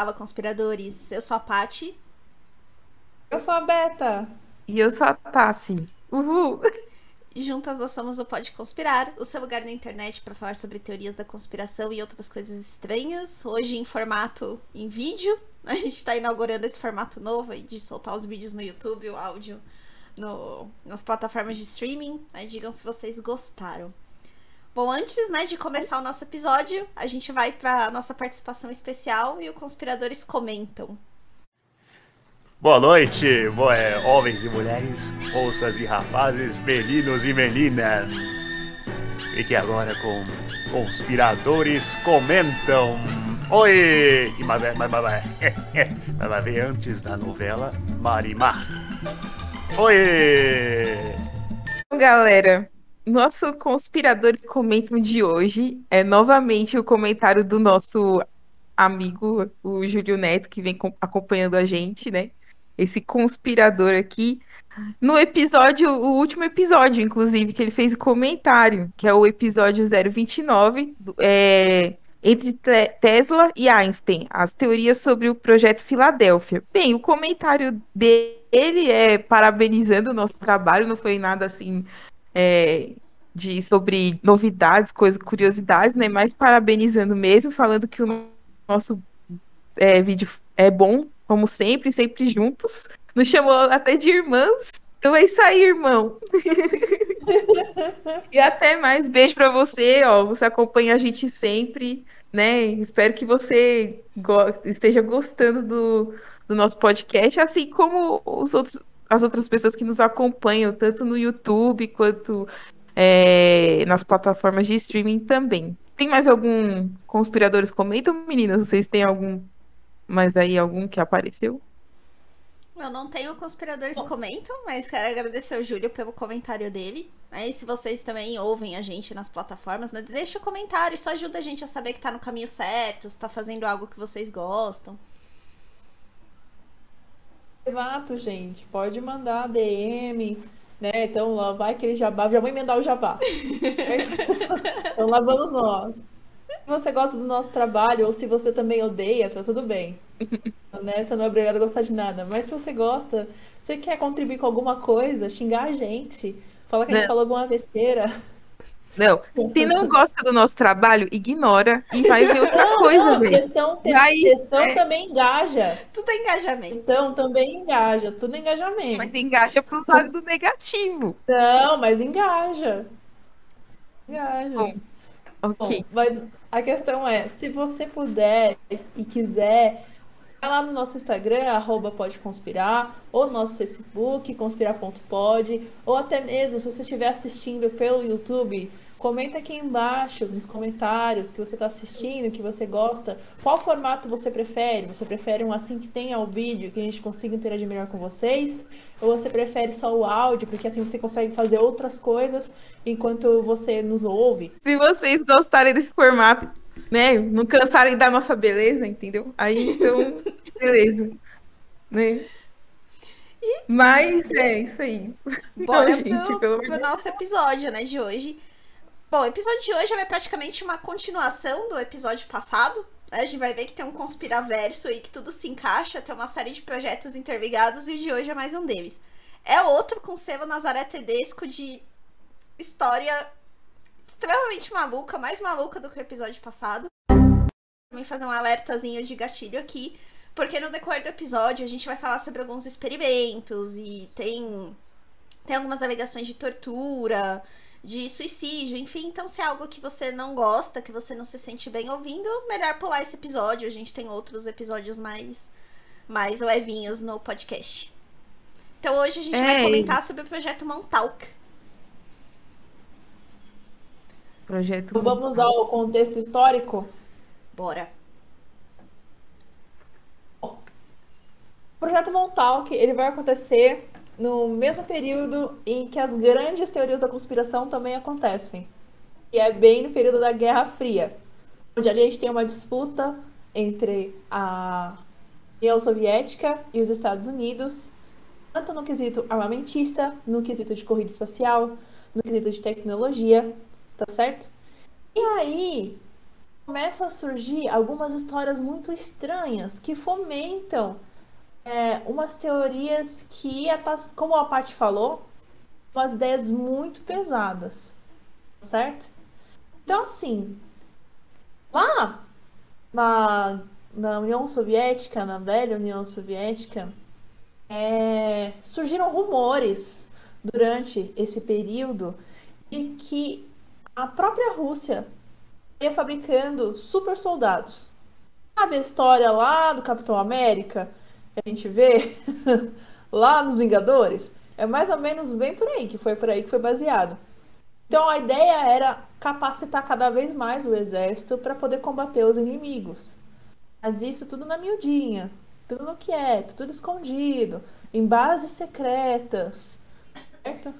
Fala, conspiradores. Eu sou a Paty. Eu sou a Beta. E eu sou a Tassi. Uhul! E juntas nós somos o Pode Conspirar, o seu lugar na internet para falar sobre teorias da conspiração e outras coisas estranhas. Hoje em formato em vídeo. A gente tá inaugurando esse formato novo aí de soltar os vídeos no YouTube, o áudio nas plataformas de streaming. Aí digam se vocês gostaram. Bom, antes, de começar o nosso episódio, a gente vai para nossa participação especial e os conspiradores comentam. Boa noite, homens e mulheres, moças e rapazes, meninos e meninas. Fique agora com Conspiradores Comentam. Oi! Mas vai ver antes da novela Marimar. Oi! Então, galera, nosso Conspiradores Comentam de hoje é novamente o comentário do nosso amigo, o Júlio Neto, que vem acompanhando a gente, né? Esse conspirador aqui. No episódio, o último episódio, inclusive, que ele fez o comentário, que é o episódio 029, entre Tesla e Einstein, as teorias sobre o projeto Filadélfia. Bem, o comentário dele é parabenizando o nosso trabalho, não foi nada assim sobre novidades, coisas, curiosidades, né? Mas parabenizando mesmo, falando que o nosso vídeo é bom, como sempre, sempre juntos. Nos chamou até de irmãos. Então é isso aí, irmão. E até mais. Beijo pra você, ó. Você acompanha a gente sempre, né? Espero que você esteja gostando do nosso podcast, assim como as outras pessoas que nos acompanham, tanto no YouTube quanto nas plataformas de streaming também. Tem mais algum conspiradores comentam, meninas? Vocês têm algum que apareceu? Eu não tenho conspiradores comentam, mas quero agradecer ao Júlio pelo comentário dele. Aí, se vocês também ouvem a gente nas plataformas, né, deixa o comentário, isso ajuda a gente a saber que tá no caminho certo, se tá fazendo algo que vocês gostam. Exato, gente. Pode mandar DM, né? Então lá vai aquele jabá. Já vou emendar o jabá. Então lá vamos nós. Se você gosta do nosso trabalho ou se você também odeia, tá tudo bem. Né? Você não é obrigado a gostar de nada. Mas se você gosta, você quer contribuir com alguma coisa, xingar a gente, falar que a gente falou alguma besteira. Não, se não gosta do nosso trabalho, ignora e vai ver outra coisa, velho. Questão também engaja. Tudo é engajamento. Questão também engaja, tudo é engajamento. Mas engaja pro lado do negativo. Não, mas engaja. Engaja. Bom, ok. Bom, mas a questão é, se você puder e quiser, vai lá no nosso Instagram, @podeconspirar, ou no nosso Facebook, conspirar.pod, ou até mesmo, se você estiver assistindo pelo YouTube, comenta aqui embaixo, nos comentários, que você está assistindo, que você gosta. Qual formato você prefere? Você prefere um assim que tenha o vídeo, que a gente consiga interagir melhor com vocês? Ou você prefere só o áudio, porque assim você consegue fazer outras coisas enquanto você nos ouve? Se vocês gostarem desse formato, né, não cansarem da nossa beleza, entendeu? Aí, então, beleza. Né? Mas é isso aí. Bora Gente, pro nosso episódio, né, de hoje. Bom, o episódio de hoje é praticamente uma continuação do episódio passado. A gente vai ver que tem um conspiraverso aí, que tudo se encaixa, tem uma série de projetos interligados e o de hoje é mais um deles. É outro com Seva Nazaré Tedesco de história extremamente maluca, mais maluca do que o episódio passado. Também fazer um alertazinho de gatilho aqui, porque no decorrer do episódio a gente vai falar sobre alguns experimentos e tem algumas alegações de tortura, de suicídio, enfim. Então, se é algo que você não gosta, que você não se sente bem ouvindo, melhor pular esse episódio. A gente tem outros episódios mais levinhos no podcast. Então, hoje a gente vai comentar sobre o projeto Montauk. Vamos usar o contexto histórico? Bora. O projeto Montauk, ele vai acontecer no mesmo período em que as grandes teorias da conspiração também acontecem. E é bem no período da Guerra Fria, onde ali a gente tem uma disputa entre a União Soviética e os Estados Unidos, tanto no quesito armamentista, no quesito de corrida espacial, no quesito de tecnologia, tá certo? E aí, começam a surgir algumas histórias muito estranhas que fomentam umas teorias que, como a Paty falou, umas ideias muito pesadas, certo? Então, assim, lá na União Soviética, na velha União Soviética, surgiram rumores durante esse período de que a própria Rússia ia fabricando super soldados. Sabe a história lá do Capitão América, que a gente vê lá nos Vingadores? É mais ou menos bem por aí, que foi baseado. Então a ideia era capacitar cada vez mais o exército para poder combater os inimigos. Mas isso tudo na miudinha, tudo no quieto, tudo escondido, em bases secretas, certo?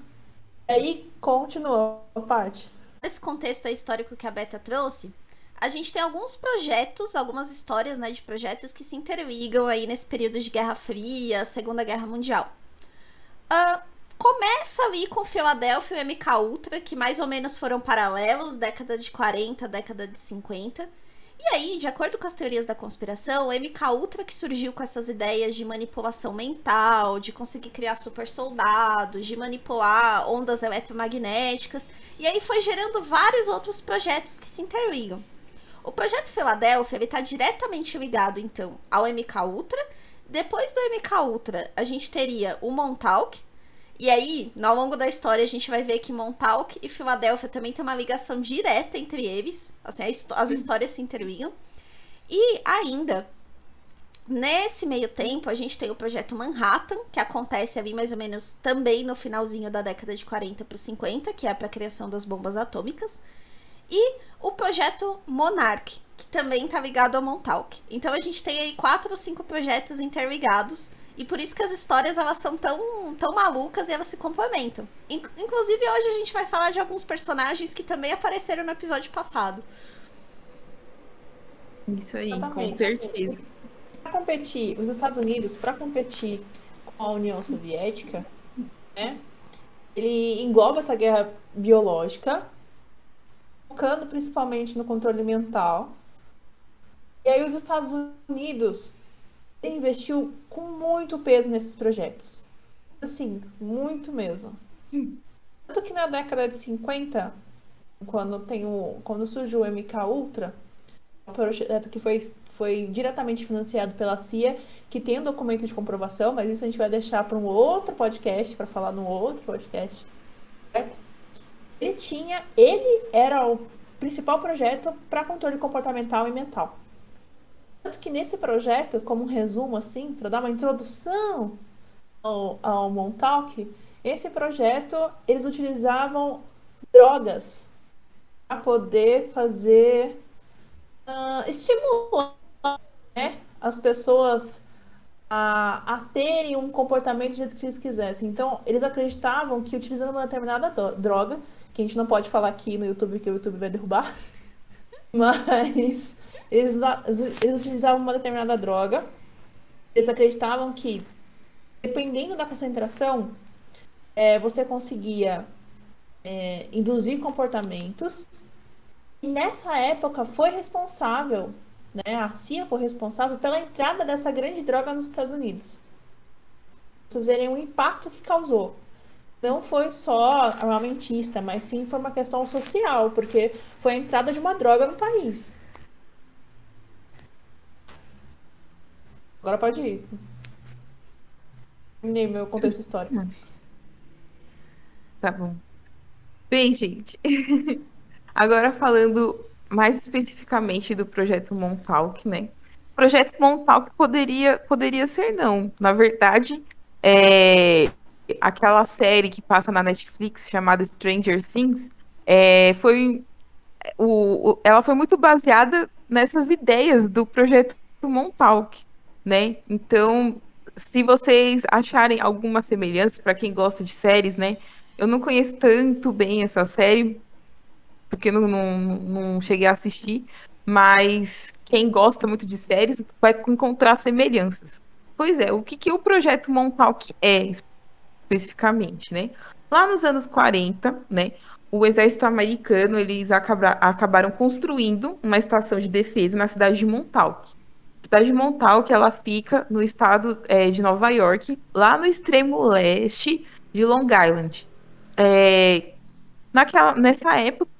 Aí continua a parte. Nesse contexto histórico que a Beta trouxe, a gente tem alguns projetos, algumas histórias, né, de projetos que se interligam aí nesse período de Guerra Fria, Segunda Guerra Mundial. Começa ali com Filadélfia e o MK Ultra, que mais ou menos foram paralelos, década de 40, década de 50. E aí, de acordo com as teorias da conspiração, o MK Ultra que surgiu com essas ideias de manipulação mental, de conseguir criar super soldados, de manipular ondas eletromagnéticas, e aí foi gerando vários outros projetos que se interligam. O projeto Filadélfia está diretamente ligado, então, ao MK Ultra. Depois do MK Ultra, a gente teria o Montauk. E aí, ao longo da história, a gente vai ver que Montauk e Filadélfia também tem uma ligação direta entre eles. Assim, as histórias se interligam. E ainda, nesse meio tempo, a gente tem o projeto Manhattan, que acontece ali mais ou menos também no finalzinho da década de 40 para os 50, que é para a criação das bombas atômicas. E o projeto Monarch, que também está ligado ao Montauk. Então a gente tem aí 4 ou 5 projetos interligados. E por isso que as histórias, elas são tão malucas e elas se complementam. Inclusive, hoje a gente vai falar de alguns personagens que também apareceram no episódio passado. Isso aí, Exatamente. com certeza. Os Estados Unidos, para competir com a União Soviética, né, ele engloba essa guerra biológica, focando principalmente no controle mental. E aí os Estados Unidos investiu com muito peso nesses projetos. Assim, muito mesmo. Tanto que na década de 50, quando surgiu o MK Ultra, um projeto que foi diretamente financiado pela CIA, que tem um documento de comprovação, mas isso a gente vai deixar para um outro podcast, para falar num outro podcast. Certo? Ele era o principal projeto para controle comportamental e mental. Tanto que nesse projeto, como um resumo assim, para dar uma introdução ao Montauk, esse projeto, eles utilizavam drogas para poder fazer estimular, né, as pessoas a terem um comportamento do jeito que eles quisessem. Então, eles acreditavam que utilizando uma determinada droga, que a gente não pode falar aqui no YouTube, que o YouTube vai derrubar, mas eles utilizavam uma determinada droga. Eles acreditavam que, dependendo da concentração, você conseguia induzir comportamentos. E nessa época foi responsável, né, a CIA foi responsável pela entrada dessa grande droga nos Estados Unidos. Vocês verem o impacto que causou. Não foi só armamentista, mas sim foi uma questão social, porque foi a entrada de uma droga no país. Agora pode ir. Terminei meu contexto histórico. Tá bom. Bem, gente. Agora falando mais especificamente do projeto Montauk, né? O projeto Montauk poderia ser não. Na verdade, aquela série que passa na Netflix chamada Stranger Things, ela foi muito baseada nessas ideias do projeto Montauk, né? Então, se vocês acharem alguma semelhança, para quem gosta de séries, né? Eu não conheço tanto bem essa série, porque não cheguei a assistir, mas quem gosta muito de séries vai encontrar semelhanças. Pois é, o que o projeto Montauk é especificamente, né? Lá nos anos 40, né, o exército americano, eles acabaram construindo uma estação de defesa na cidade de Montauk. A cidade de Montauk, ela fica no estado de Nova York, lá no extremo leste de Long Island. Nessa época,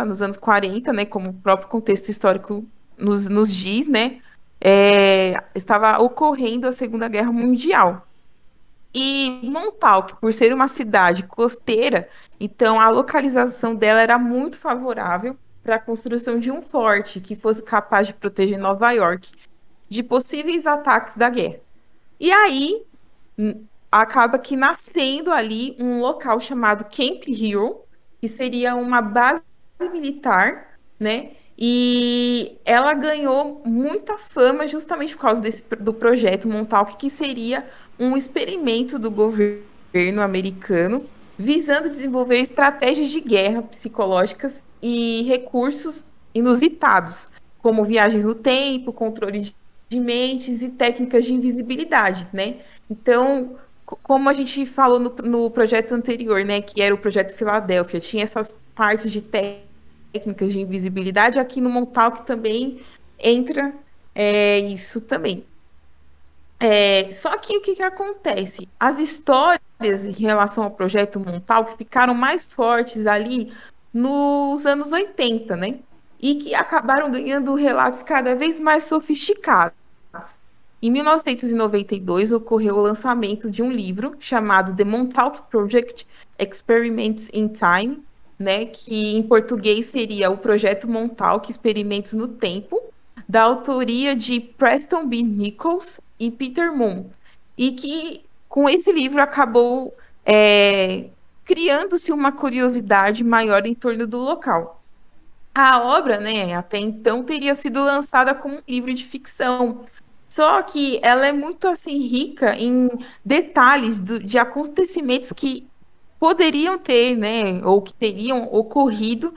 nos anos 40, né, como o próprio contexto histórico nos diz, né, estava ocorrendo a Segunda Guerra Mundial. E Montauk, por ser uma cidade costeira, então a localização dela era muito favorável para a construção de um forte que fosse capaz de proteger Nova York de possíveis ataques da guerra. E aí acaba que nascendo ali um local chamado Camp Hero, que seria uma base militar, né? E ela ganhou muita fama justamente por causa do projeto Montauk, que seria um experimento do governo americano visando desenvolver estratégias de guerra psicológicas e recursos inusitados, como viagens no tempo, controle de mentes e técnicas de invisibilidade, né? Então, como a gente falou no projeto anterior, né, que era o projeto Filadélfia, tinha essas partes de técnicas de invisibilidade, aqui no Montauk também entra isso também. Só que o que acontece? As histórias em relação ao projeto Montauk ficaram mais fortes ali nos anos 80, né? E que acabaram ganhando relatos cada vez mais sofisticados. Em 1992, ocorreu o lançamento de um livro chamado The Montauk Project: Experiments in Time, né, que em português seria o Projeto Montauk, Experimentos no Tempo, da autoria de Preston B. Nichols e Peter Moon. E que, com esse livro, acabou criando-se uma curiosidade maior em torno do local. A obra, né, até então, teria sido lançada como um livro de ficção, só que ela é muito assim rica em detalhes de acontecimentos que poderiam ter, né, ou que teriam ocorrido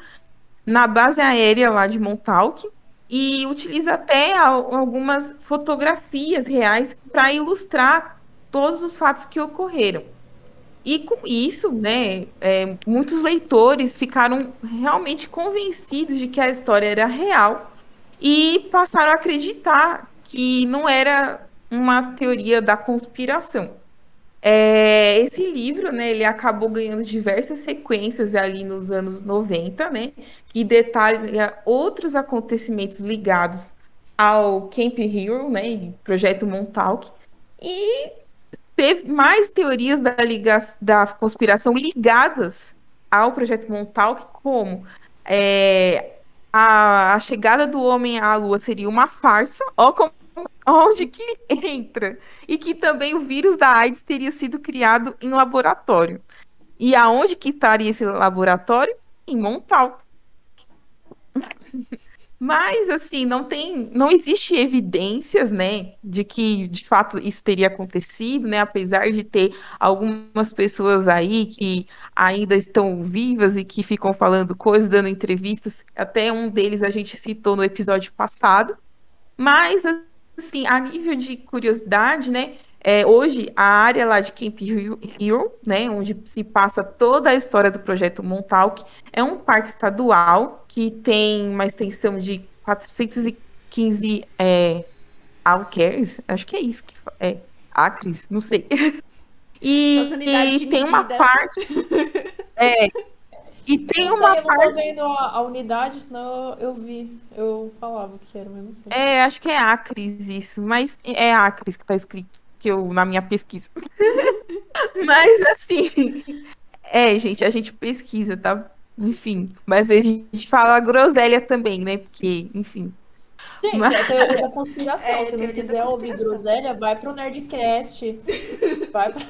na base aérea lá de Montauk, e utiliza até algumas fotografias reais para ilustrar todos os fatos que ocorreram. E com isso, né, muitos leitores ficaram realmente convencidos de que a história era real e passaram a acreditar que não era uma teoria da conspiração. Esse livro, né, ele acabou ganhando diversas sequências ali nos anos 90, né, que detalha outros acontecimentos ligados ao Camp Hero, né, Projeto Montauk, e teve mais teorias da conspiração ligadas ao Projeto Montauk, como a chegada do homem à Lua seria uma farsa, onde que entra, e que também o vírus da AIDS teria sido criado em laboratório. E aonde que estaria esse laboratório? Em Montauk. Mas, assim, não existe evidências, né, de que, de fato, isso teria acontecido, né, apesar de ter algumas pessoas aí que ainda estão vivas e que ficam falando coisas, dando entrevistas, até um deles a gente citou no episódio passado, mas, assim, a nível de curiosidade, né, hoje a área lá de Camp Hero, né, onde se passa toda a história do projeto Montauk, é um parque estadual que tem uma extensão de 415 acres, acho que é isso que acres, não sei. E tem uma parte e tem não uma sei, eu não parte. tô vendo a unidade, senão eu falava que era o mesmo assim. Acho que é acres isso, mas é acres que tá escrito na minha pesquisa. Mas assim, gente, a gente pesquisa, tá? Enfim, mas às vezes a gente fala groselha também, né? Porque, enfim. Gente, é a teoria da conspiração. Se não quiser ouvir groselha, vai pro Nerdcast. Vai pra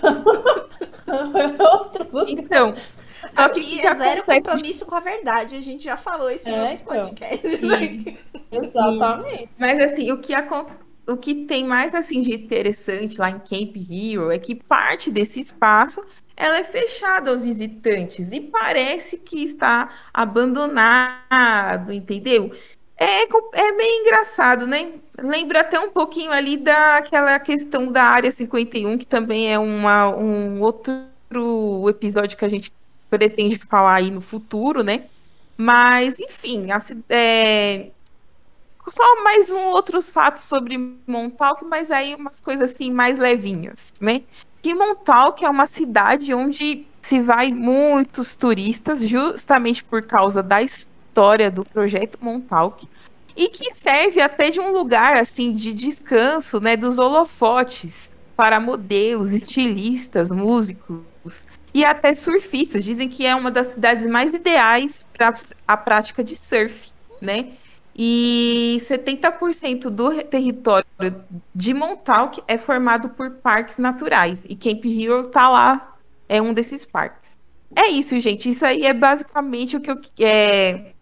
outro lugar. Então, aqui é zero compromisso com a verdade. A gente já falou isso em outros podcasts. Exatamente. Mas assim, o que tem mais assim de interessante lá em Camp Hero é que parte desse espaço ela é fechada aos visitantes e parece que está abandonado, entendeu? É meio engraçado, né? Lembra até um pouquinho ali daquela questão da Área 51, que também é um outro episódio que a gente pretende falar aí no futuro, né? Mas, enfim, só mais outros fatos sobre Montauk, mas aí umas coisas assim mais levinhas, né? Que Montauk é uma cidade onde se vai muitos turistas, justamente por causa da história do projeto Montauk, e que serve até de um lugar assim de descanso, né, dos holofotes para modelos, estilistas, músicos e até surfistas. Dizem que é uma das cidades mais ideais para a prática de surf, né? E 70% do território de Montauk é formado por parques naturais. E Camp Hero tá lá, é um desses parques. É isso, gente. Isso aí é basicamente o que eu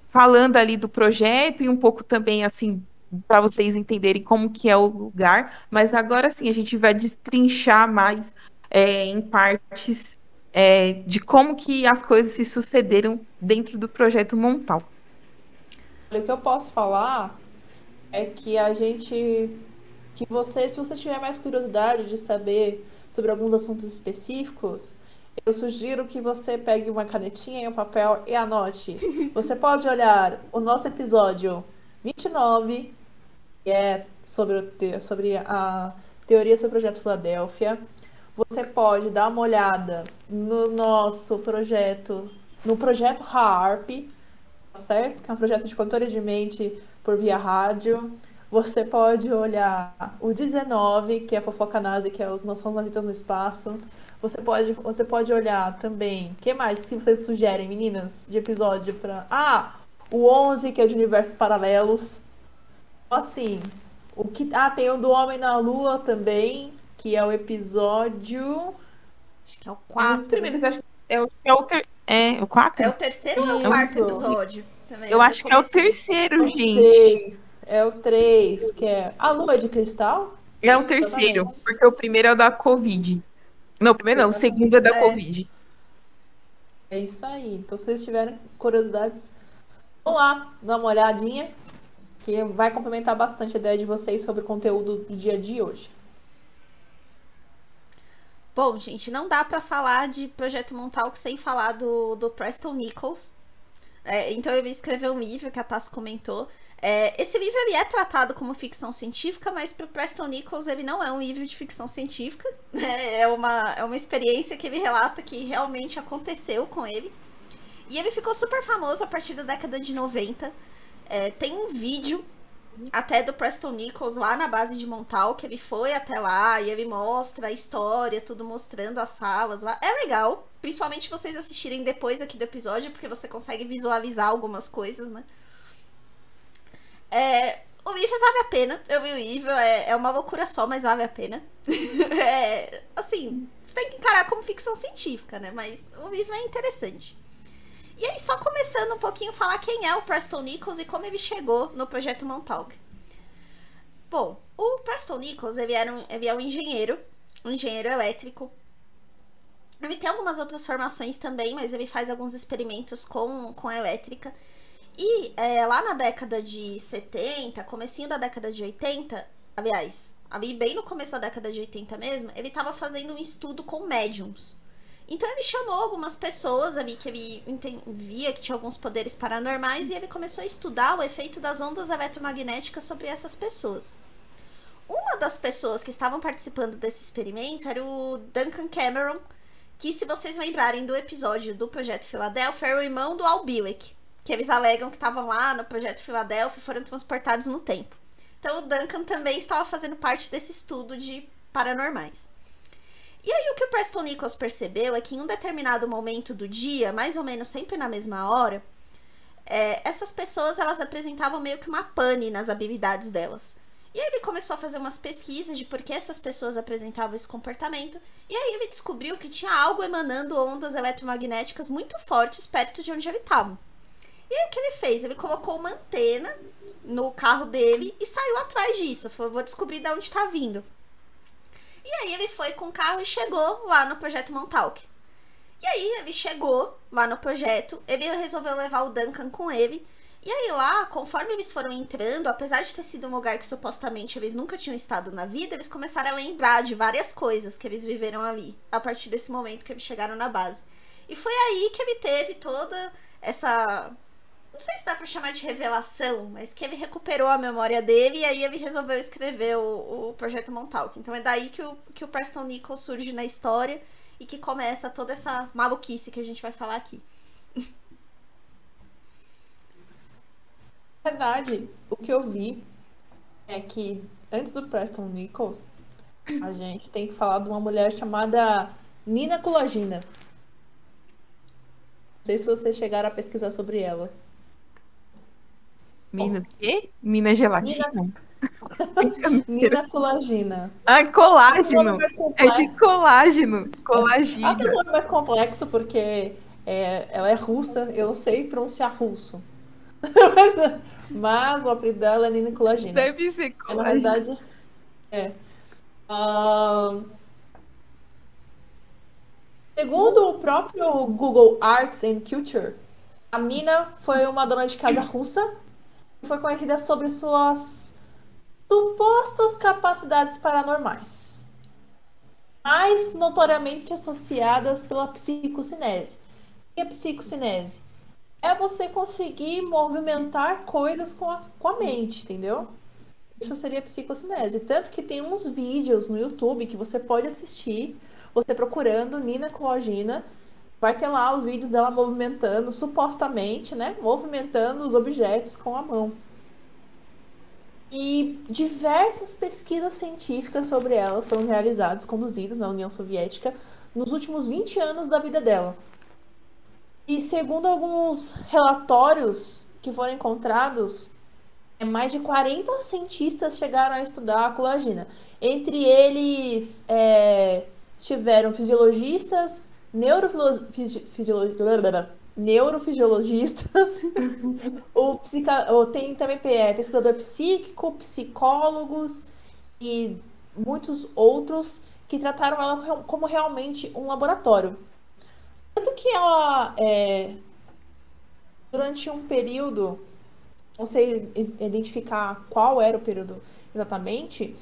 falando ali do projeto e um pouco também assim para vocês entenderem como que é o lugar. Mas agora sim a gente vai destrinchar mais em partes de como que as coisas se sucederam dentro do projeto Montauk. O que eu posso falar é que se você tiver mais curiosidade de saber sobre alguns assuntos específicos, eu sugiro que você pegue uma canetinha e um papel e anote. Você pode olhar o nosso episódio 29, que é sobre a teoria sobre o projeto Filadélfia. Você pode dar uma olhada no nosso projeto, no projeto HARP, certo? Que é um projeto de controle de mente por via rádio. Você pode olhar o 19, que é a Fofoca Nazi, que são os nazitas no espaço. Você pode olhar também... O que mais que vocês sugerem, meninas, de episódio para... o 11, que é de universos paralelos. Assim, tem o do Homem na Lua também, que é o episódio... Acho que é o 4. Primeiros, acho que é o 4? É o terceiro ou é o quarto episódio? Também, eu acho que é o terceiro, gente. É o 3, que é a Lua de Cristal? É o terceiro, porque o primeiro é o da Covid. Não, o primeiro não, o segundo é da Covid. É isso aí. Então, se vocês tiverem curiosidades, vão lá, dá uma olhadinha, que vai complementar bastante a ideia de vocês sobre o conteúdo do dia de hoje. Bom, gente, não dá pra falar de Projeto Montauk sem falar do Preston Nichols. Então eu ia escrever um livro que a Tassi comentou. Esse livro ele é tratado como ficção científica, mas pro Preston Nichols ele não é um livro de ficção científica. É uma experiência que ele relata que realmente aconteceu com ele. E ele ficou super famoso a partir da década de 90. Tem um vídeo até do Preston Nichols lá na base de Montauk, ele foi até lá e ele mostra a história, tudo mostrando as salas lá. É legal, principalmente vocês assistirem depois aqui do episódio, porque você consegue visualizar algumas coisas, né? O livro vale a pena, eu vi o livro, é uma loucura só, mas vale a pena. Assim, você tem que encarar como ficção científica, né? Mas o livro é interessante. E aí, só começando um pouquinho a falar quem é o Preston Nichols e como ele chegou no projeto Montauk. Bom, o Preston Nichols, ele é um engenheiro elétrico. Ele tem algumas outras formações também, mas ele faz alguns experimentos com elétrica. E lá na década de 70, comecinho da década de 80, aliás, ali bem no começo da década de 80 mesmo, ele estava fazendo um estudo com médiums. Então ele chamou algumas pessoas ali que ele via que tinha alguns poderes paranormais e ele começou a estudar o efeito das ondas eletromagnéticas sobre essas pessoas. Uma das pessoas que estavam participando desse experimento era o Duncan Cameron, que, se vocês lembrarem do episódio do Projeto Filadélfia, era o irmão do Al Bielek, que eles alegam que estavam lá no Projeto Filadélfia e foram transportados no tempo. Então o Duncan também estava fazendo parte desse estudo de paranormais. E aí o que o Preston Nichols percebeu é que em um determinado momento do dia, mais ou menos sempre na mesma hora, essas pessoas elas apresentavam meio que uma pane nas habilidades delas. E aí ele começou a fazer umas pesquisas de por que essas pessoas apresentavam esse comportamento, e aí ele descobriu que tinha algo emanando ondas eletromagnéticas muito fortes perto de onde ele estava. E aí o que ele fez? Ele colocou uma antena no carro dele e saiu atrás disso. Falou, vou descobrir de onde está vindo. E aí ele foi com o carro e chegou lá no projeto Montauk. E aí ele chegou lá no projeto, ele resolveu levar o Duncan com ele. E aí lá, conforme eles foram entrando, apesar de ter sido um lugar que supostamente eles nunca tinham estado na vida, eles começaram a lembrar de várias coisas que eles viveram ali, a partir desse momento que eles chegaram na base. E foi aí que ele teve toda essa... Não sei se dá pra chamar de revelação, mas que ele recuperou a memória dele e aí ele resolveu escrever o Projeto Montauk. Então é daí que o Preston Nichols surge na história e que começa toda essa maluquice que a gente vai falar aqui. Na verdade, o que eu vi é que antes do Preston Nichols, a gente tem que falar de uma mulher chamada Nina Kulagina. Não sei se vocês chegaram a pesquisar sobre ela. Mina o quê? Mina gelatina? Nina Kulagina. Ah, colágeno. Mais É complexo. de colágeno. Ela tem um Colagina. nome mais complexo porque ela é russa. Eu não sei pronunciar russo. Mas o apelido dela é Nina Kulagina. Deve ser Na colágeno. verdade, segundo o próprio Google Arts and Culture, a Nina foi uma dona de casa russa e foi conhecida sobre suas supostas capacidades paranormais, mais notoriamente associadas pela psicocinese. O que é psicocinese? É você conseguir movimentar coisas com a mente, entendeu? Isso seria psicocinese. Tanto que tem uns vídeos no YouTube que você pode assistir, você procurando Nina Kulagina, vai ter lá os vídeos dela movimentando, supostamente, né? Movimentando os objetos com a mão. E diversas pesquisas científicas sobre ela foram realizadas, conduzidas na União Soviética, nos últimos 20 anos da vida dela. E segundo alguns relatórios que foram encontrados, mais de 40 cientistas chegaram a estudar a Kulagina. Entre eles tiveram fisiologistas, neurofisiologistas, tem também pesquisador psíquico, psicólogos e muitos outros que trataram ela como realmente um laboratório. Tanto que ela, durante um período, não sei identificar qual era o período exatamente,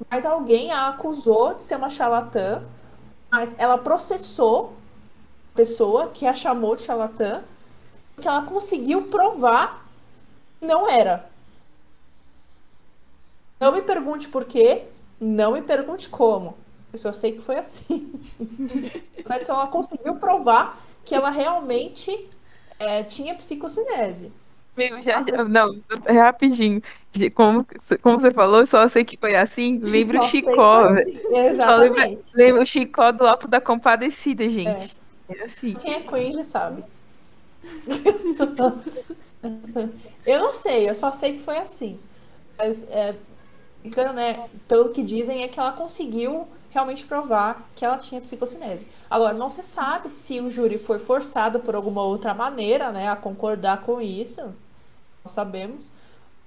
mas alguém a acusou de ser uma charlatã, mas ela processou a pessoa que a chamou de charlatã, porque ela conseguiu provar que não era. Não me pergunte por quê, não me pergunte como. Eu só sei que foi assim. Então ela conseguiu provar que ela realmente tinha psicocinese. Meu, não, rapidinho. Como você falou, só sei que foi assim. Lembra o Só sei que Chicó. foi assim. Só Exatamente. lembra o Chicó do Alto da Compadecida, gente. É assim. Quem é cringe sabe. Eu não sei, eu só sei que foi assim. Mas, né, pelo que dizem, é que ela conseguiu realmente provar que ela tinha psicocinese. Agora, não se sabe se o júri foi forçado por alguma outra maneira, né, a concordar com isso. Não sabemos.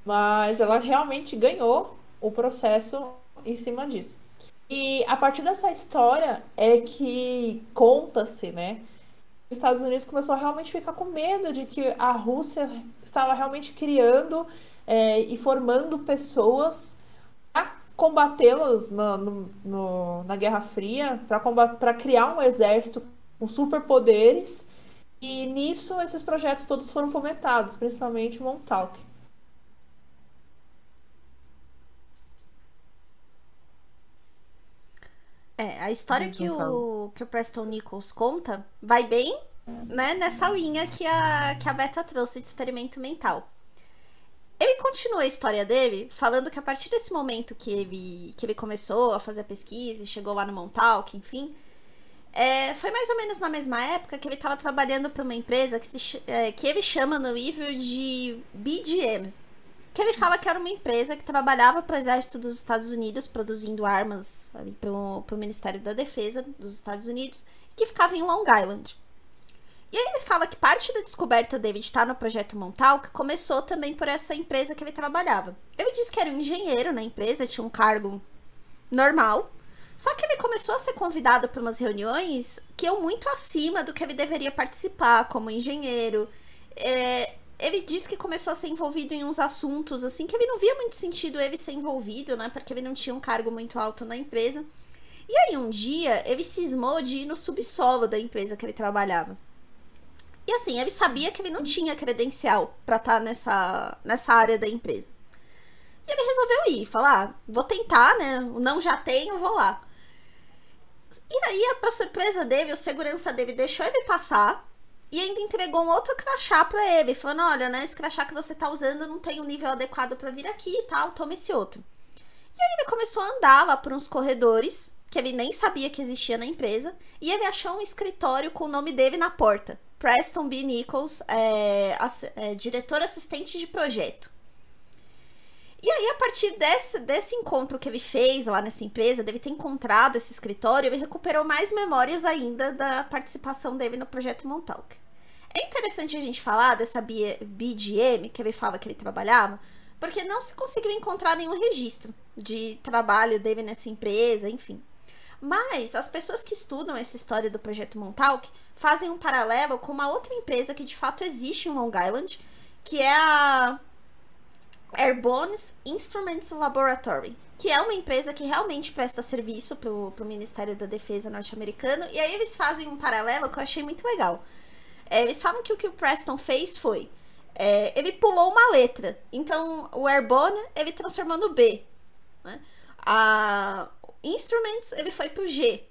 Mas ela realmente ganhou o processo em cima disso. E a partir dessa história é que conta-se, né, os Estados Unidos começou a realmente ficar com medo de que a Rússia estava realmente criando e formando pessoas para combatê-los na Guerra Fria, para criar um exército com superpoderes. E nisso esses projetos todos foram fomentados, principalmente o Montauk. A história que o Preston Nichols conta vai bem, né, nessa linha que a Beta trouxe de experimento mental. Ele continua a história dele falando que a partir desse momento que ele começou a fazer a pesquisa e chegou lá no Montauk, enfim, foi mais ou menos na mesma época que ele estava trabalhando para uma empresa que ele chama no livro de BGM. Que ele fala que era uma empresa que trabalhava para o exército dos Estados Unidos, produzindo armas para o Ministério da Defesa dos Estados Unidos, que ficava em Long Island. E aí ele fala que parte da descoberta dele de estar no Projeto Montauk começou também por essa empresa que ele trabalhava. Ele disse que era um engenheiro na empresa, tinha um cargo normal, só que ele começou a ser convidado para umas reuniões que iam muito acima do que ele deveria participar como engenheiro. Ele disse que começou a ser envolvido em uns assuntos, assim, que ele não via muito sentido ele ser envolvido, né? Porque ele não tinha um cargo muito alto na empresa. E aí um dia ele cismou de ir no subsolo da empresa que ele trabalhava. E assim, ele sabia que ele não tinha credencial pra estar nessa área da empresa. E ele resolveu ir, falar, vou tentar, né? Não já tenho, vou lá. E aí, pra surpresa dele, o segurança dele deixou ele passar e ainda entregou um outro crachá pra ele, falando, olha, né, esse crachá que você tá usando não tem um nível adequado pra vir aqui e tal, toma esse outro. E aí ele começou a andar lá por uns corredores, que ele nem sabia que existia na empresa, e ele achou um escritório com o nome dele na porta. Preston B. Nichols, diretor assistente de projeto. E aí, a partir desse encontro que ele fez lá nessa empresa, dele ter encontrado esse escritório, ele recuperou mais memórias ainda da participação dele no projeto Montauk. É interessante a gente falar dessa BGM, que ele fala que ele trabalhava, porque não se conseguiu encontrar nenhum registro de trabalho dele nessa empresa, enfim. Mas as pessoas que estudam essa história do projeto Montauk fazem um paralelo com uma outra empresa que de fato existe em Long Island, que é a Airborne Instruments Laboratory, que é uma empresa que realmente presta serviço pro Ministério da Defesa norte-americano. E aí eles fazem um paralelo que eu achei muito legal. Eles falam que o Preston fez foi, ele pulou uma letra. Então o Airborne ele transformou no B, né? A Instruments ele foi pro G.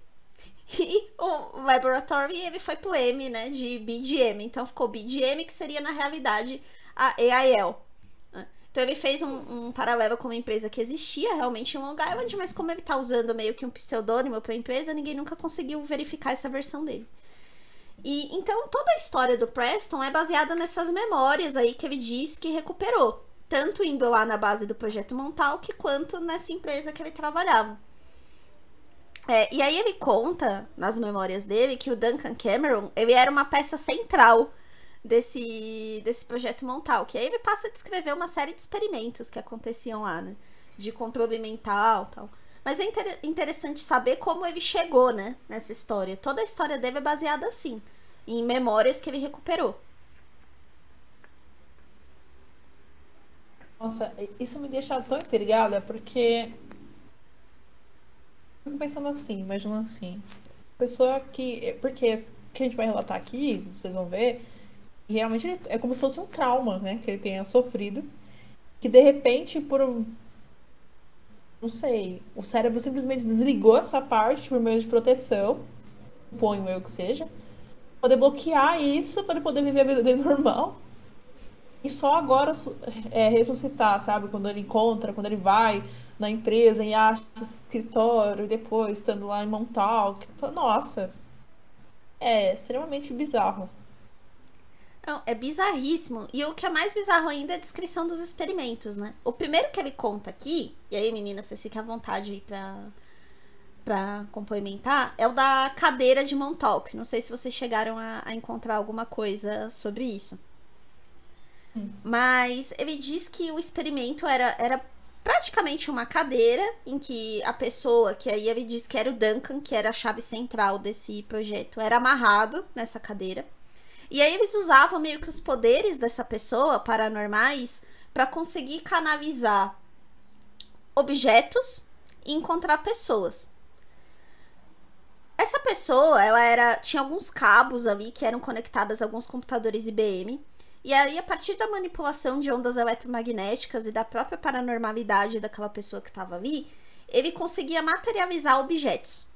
E o Laboratory ele foi pro M, né, de BGM. Então ficou BGM, que seria na realidade a AIL. Então ele fez um paralelo com uma empresa que existia realmente em Long Island, mas como ele tá usando meio que um pseudônimo pra empresa, ninguém nunca conseguiu verificar essa versão dele. E então toda a história do Preston é baseada nessas memórias aí que ele diz que recuperou, tanto indo lá na base do projeto Montauk, quanto nessa empresa que ele trabalhava. E aí ele conta, nas memórias dele, que o Duncan Cameron, ele era uma peça central desse projeto Montauk. E aí ele passa a descrever uma série de experimentos que aconteciam lá, né? De controle mental e tal. Mas é interessante saber como ele chegou, né, nessa história. Toda a história dele é baseada assim, em memórias que ele recuperou. Nossa, isso me deixa tão intrigada, porque eu fico pensando assim, imaginando assim, pessoa que, porque o que a gente vai relatar aqui, vocês vão ver, e realmente é como se fosse um trauma, né, que ele tenha sofrido, que de repente, não sei, o cérebro simplesmente desligou essa parte por meio de proteção, suponho eu que seja, poder bloquear isso para ele poder viver a vida dele normal. E só agora ressuscitar, sabe? Quando ele encontra, quando ele vai na empresa e acha esse escritório, e depois estando lá em Montauk. Nossa, é extremamente bizarro. Não, é bizarríssimo. E o que é mais bizarro ainda é a descrição dos experimentos, né? O primeiro que ele conta aqui, e aí, meninas, vocês fiquem à vontade aí pra complementar, é o da cadeira de Montauk. Não sei se vocês chegaram a encontrar alguma coisa sobre isso. Mas ele diz que o experimento era praticamente uma cadeira em que a pessoa, que aí ele diz que era o Duncan, que era a chave central desse projeto, era amarrado nessa cadeira. E aí eles usavam meio que os poderes dessa pessoa, paranormais, para conseguir canalizar objetos e encontrar pessoas. Essa pessoa, tinha alguns cabos ali que eram conectados a alguns computadores IBM. E aí, a partir da manipulação de ondas eletromagnéticas e da própria paranormalidade daquela pessoa que estava ali, ele conseguia materializar objetos.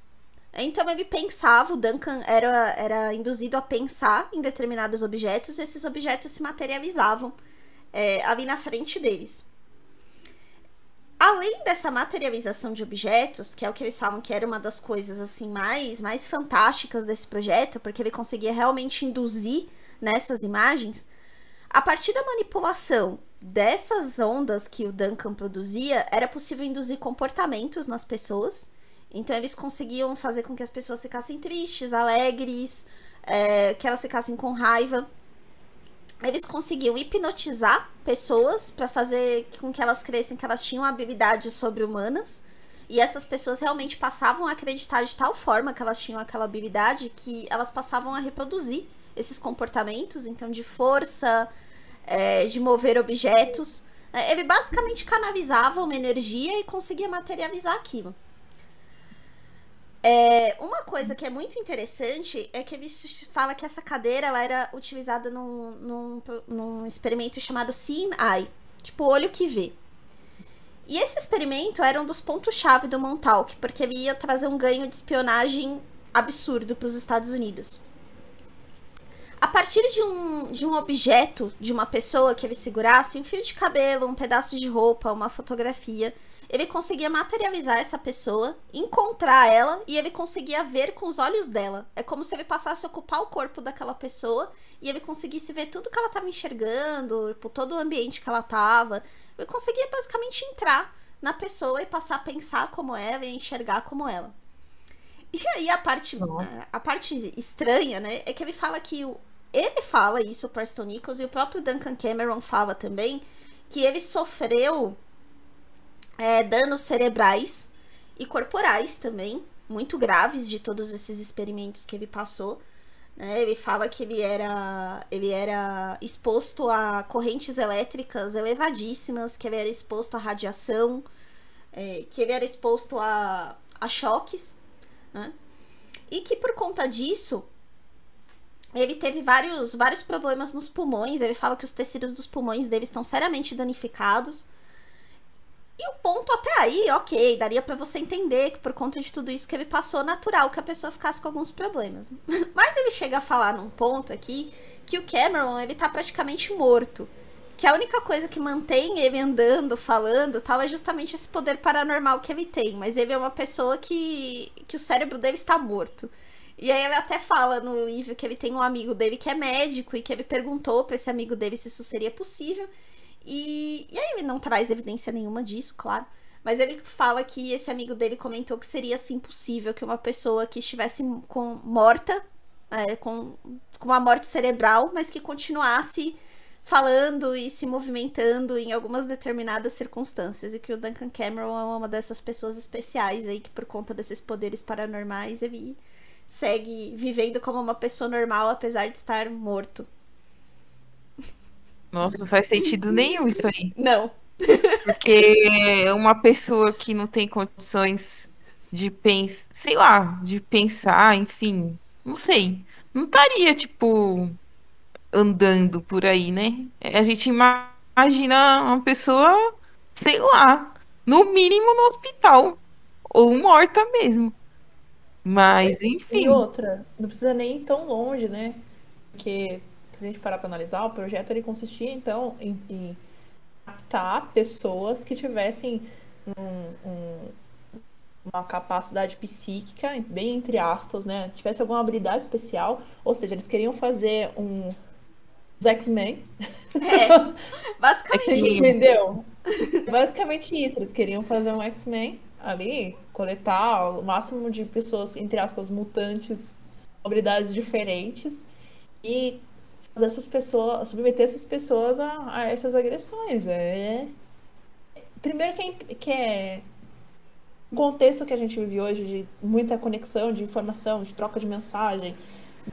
Então, ele pensava, o Duncan era induzido a pensar em determinados objetos, e esses objetos se materializavam ali na frente deles. Além dessa materialização de objetos, que é o que eles falam que era uma das coisas assim mais fantásticas desse projeto, porque ele conseguia realmente induzir nessas imagens, a partir da manipulação dessas ondas que o Duncan produzia, era possível induzir comportamentos nas pessoas. Então, eles conseguiam fazer com que as pessoas ficassem tristes, alegres, que elas ficassem com raiva. Eles conseguiam hipnotizar pessoas para fazer com que elas crescem que elas tinham habilidades sobre-humanas. E essas pessoas realmente passavam a acreditar de tal forma que elas tinham aquela habilidade que elas passavam a reproduzir esses comportamentos, então de força, de mover objetos. Ele basicamente canalizava uma energia e conseguia materializar aquilo. Uma coisa que é muito interessante é que ele fala que essa cadeira ela era utilizada num experimento chamado Seeing Eye, tipo olho que vê. E esse experimento era um dos pontos-chave do Montauk, porque ele ia trazer um ganho de espionagem absurdo para os Estados Unidos. A partir de um objeto, de uma pessoa que ele segurasse, um fio de cabelo, um pedaço de roupa, uma fotografia, ele conseguia materializar essa pessoa, encontrar ela e ele conseguia ver com os olhos dela. É como se ele passasse a ocupar o corpo daquela pessoa e ele conseguisse ver tudo que ela estava enxergando, por todo o ambiente que ela estava. Ele conseguia basicamente entrar na pessoa e passar a pensar como ela e enxergar como ela. E aí a parte estranha, né, é que ele fala que ele fala isso, o Preston Nichols, e o próprio Duncan Cameron fala também que ele sofreu danos cerebrais e corporais também, muito graves de todos esses experimentos que ele passou. Né? Ele fala que ele era exposto a correntes elétricas elevadíssimas, que ele era exposto a radiação, que ele era exposto a choques, né? E que por conta disso ele teve vários problemas nos pulmões. Ele fala que os tecidos dos pulmões dele estão seriamente danificados. E o ponto até aí, ok, daria pra você entender que por conta de tudo isso que ele passou, natural que a pessoa ficasse com alguns problemas. Mas ele chega a falar num ponto aqui que o Cameron, ele tá praticamente morto. Que a única coisa que mantém ele andando, falando, tal, é justamente esse poder paranormal que ele tem. Mas ele é uma pessoa que o cérebro dele está morto. E aí ele até fala no livro que ele tem um amigo dele que é médico e que ele perguntou pra esse amigo dele se isso seria possível. E aí ele não traz evidência nenhuma disso, claro. Mas ele fala que esse amigo dele comentou que seria, assim, possível que uma pessoa que estivesse morta, com uma morte cerebral, mas que continuasse falando e se movimentando em algumas determinadas circunstâncias. E que o Duncan Cameron é uma dessas pessoas especiais aí, que por conta desses poderes paranormais, ele segue vivendo como uma pessoa normal, apesar de estar morto. Nossa, não faz sentido nenhum isso aí. Não. Porque uma pessoa que não tem condições de pensar, sei lá, de pensar, enfim, não sei. Não estaria, tipo, andando por aí, né? A gente imagina uma pessoa, sei lá, no mínimo no hospital. Ou morta mesmo. Mas, E enfim. outra, não precisa nem ir tão longe, né? Porque, se a gente parar para analisar, o projeto ele consistia, então, em captar pessoas que tivessem uma capacidade psíquica, bem entre aspas, né? Tivesse alguma habilidade especial. Ou seja, eles queriam fazer os X-Men. Basicamente isso. Entendeu? Basicamente isso. Eles queriam fazer um X-Men ali, coletar o máximo de pessoas, entre aspas, mutantes, habilidades diferentes, e fazer essas pessoas, submeter essas pessoas a essas agressões. Primeiro que é um contexto que a gente vive hoje de muita conexão de informação, de troca de mensagem,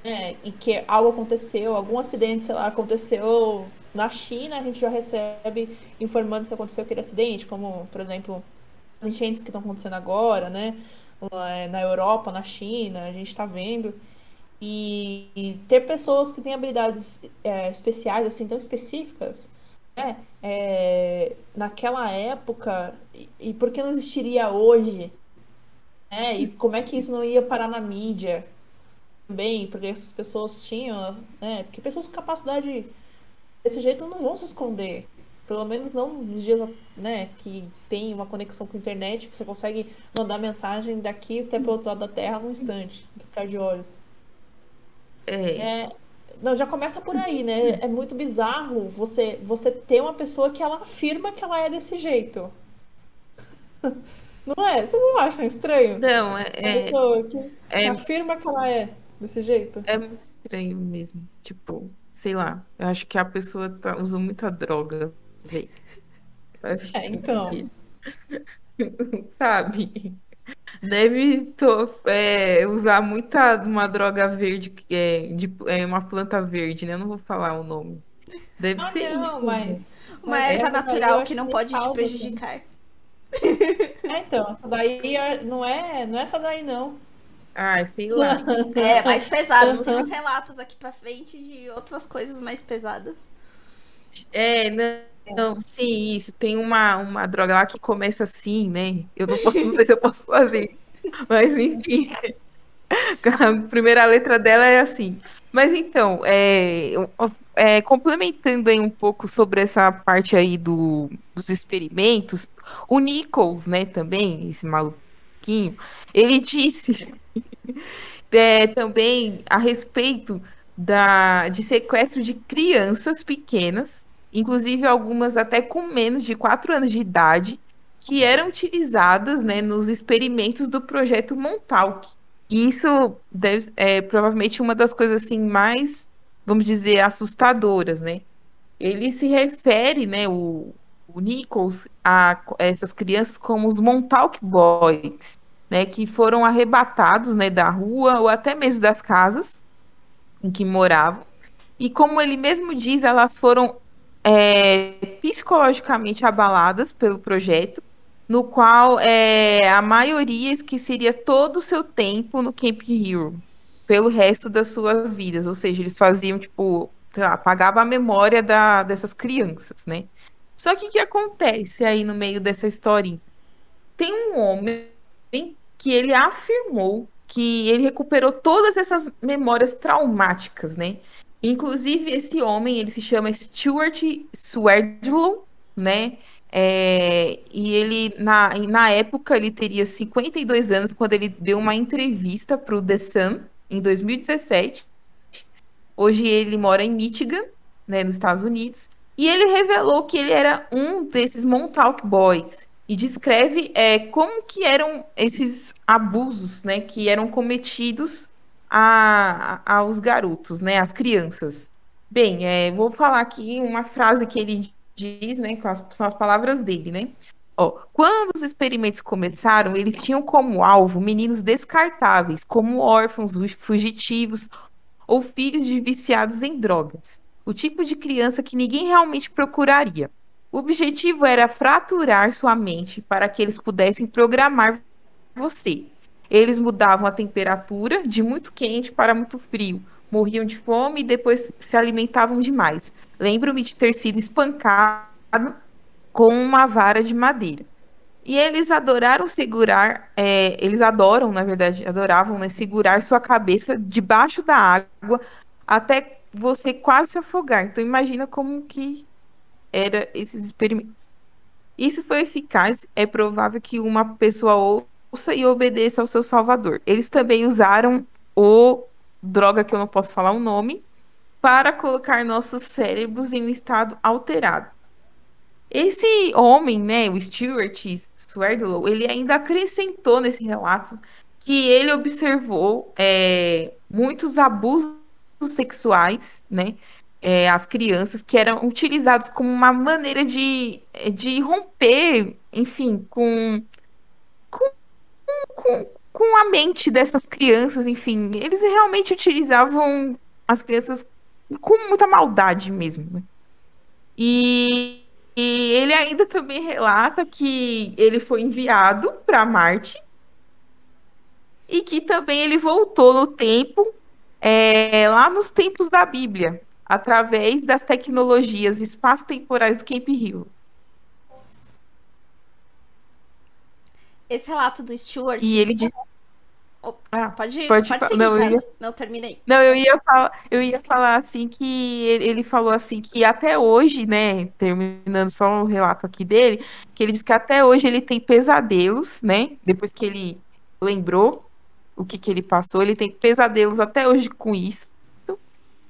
né? E que algo aconteceu, algum acidente, sei lá, aconteceu na China, a gente já recebe informando que aconteceu aquele acidente, como, por exemplo, as enchentes que estão acontecendo agora, né? Na Europa, na China, a gente está vendo. E ter pessoas que têm habilidades especiais, assim, tão específicas, né? Naquela época, e por que não existiria hoje? Né? E como é que isso não ia parar na mídia também? Porque essas pessoas tinham, né? Porque pessoas com capacidade desse jeito não vão se esconder. Pelo menos não nos dias, né, que tem uma conexão com a internet, que você consegue mandar mensagem daqui até pro outro lado da Terra num instante, um piscar de olhos. Não, já começa por aí, né? É muito bizarro você ter uma pessoa que ela afirma que ela é desse jeito. Não é? Vocês não acham estranho? Não, Uma pessoa que afirma que ela é desse jeito. É muito estranho mesmo. Tipo, sei lá. Eu acho que a pessoa usa muita droga. Véi. Então. Sabe? Deve usar uma droga verde, uma planta verde, né? Eu não vou falar o nome. Deve ser não, isso. mas Uma erva natural que não pode te prejudicar. Então, essa daí não é essa daí, não. Ai, sei lá. É, mais pesado. Tinha uns relatos aqui pra frente de outras coisas mais pesadas. É, não, sim, isso. Tem uma droga lá que começa assim, né? Eu não posso, não sei se eu posso fazer. Mas enfim, a primeira letra dela é assim. Mas então, complementando aí um pouco sobre essa parte aí dos experimentos, o Nichols, né, também, esse maluquinho, ele disse também a respeito de sequestro de crianças pequenas, inclusive algumas até com menos de 4 anos de idade, que eram utilizadas, né, nos experimentos do projeto Montauk. E isso provavelmente uma das coisas assim mais, vamos dizer, assustadoras, né? Ele se refere, né, o Nichols, a essas crianças como os Montauk Boys, né, que foram arrebatados, né, da rua ou até mesmo das casas em que moravam. E como ele mesmo diz, elas foram psicologicamente abaladas pelo projeto, no qual a maioria esqueceria todo o seu tempo no Camp Hero, pelo resto das suas vidas. Ou seja, eles faziam, tipo, sei lá, apagava a memória dessas crianças, né? Só que o que acontece aí no meio dessa historinha? Tem um homem que ele afirmou que ele recuperou todas essas memórias traumáticas, né? Inclusive, esse homem, ele se chama Stuart Swerdlow, né? E ele, na época, ele teria 52 anos quando ele deu uma entrevista para o The Sun, em 2017. Hoje ele mora em Michigan, né, nos Estados Unidos. E ele revelou que ele era um desses Montauk Boys e descreve como que eram esses abusos, né, que eram cometidos aos garotos, né, às crianças. Bem, vou falar aqui uma frase que ele diz, né, são as palavras dele, né? Ó, quando os experimentos começaram, eles tinham como alvo meninos descartáveis, como órfãos, fugitivos ou filhos de viciados em drogas. O tipo de criança que ninguém realmente procuraria. O objetivo era fraturar sua mente para que eles pudessem programar você. Eles mudavam a temperatura de muito quente para muito frio, morriam de fome e depois se alimentavam demais. Lembro-me de ter sido espancado com uma vara de madeira. E eles adoraram segurar, eles adoram, na verdade, adoravam, né, segurar sua cabeça debaixo da água até você quase se afogar. Então imagina como que era esses experimentos. Isso foi eficaz, é provável que uma pessoa ouça e obedeça ao seu salvador. Eles também usaram droga que eu não posso falar o nome, para colocar nossos cérebros em um estado alterado. Esse homem, né, o Stuart Swerdlow, ele ainda acrescentou nesse relato que ele observou muitos abusos sexuais, né, às crianças, que eram utilizados como uma maneira de romper, enfim, com a mente dessas crianças, enfim. Eles realmente utilizavam as crianças com muita maldade mesmo, né? E ele ainda também relata que ele foi enviado para Marte e que também ele voltou no tempo, lá nos tempos da Bíblia, através das tecnologias espaço-temporais do Camp Hill. Esse relato do Stuart. E ele disse. Pode seguir, não, não, terminei. Não, eu ia falar assim que ele falou assim que até hoje, né, terminando só o relato aqui dele, que ele diz que até hoje ele tem pesadelos, né, depois que ele lembrou o que ele passou, ele tem pesadelos até hoje com isso,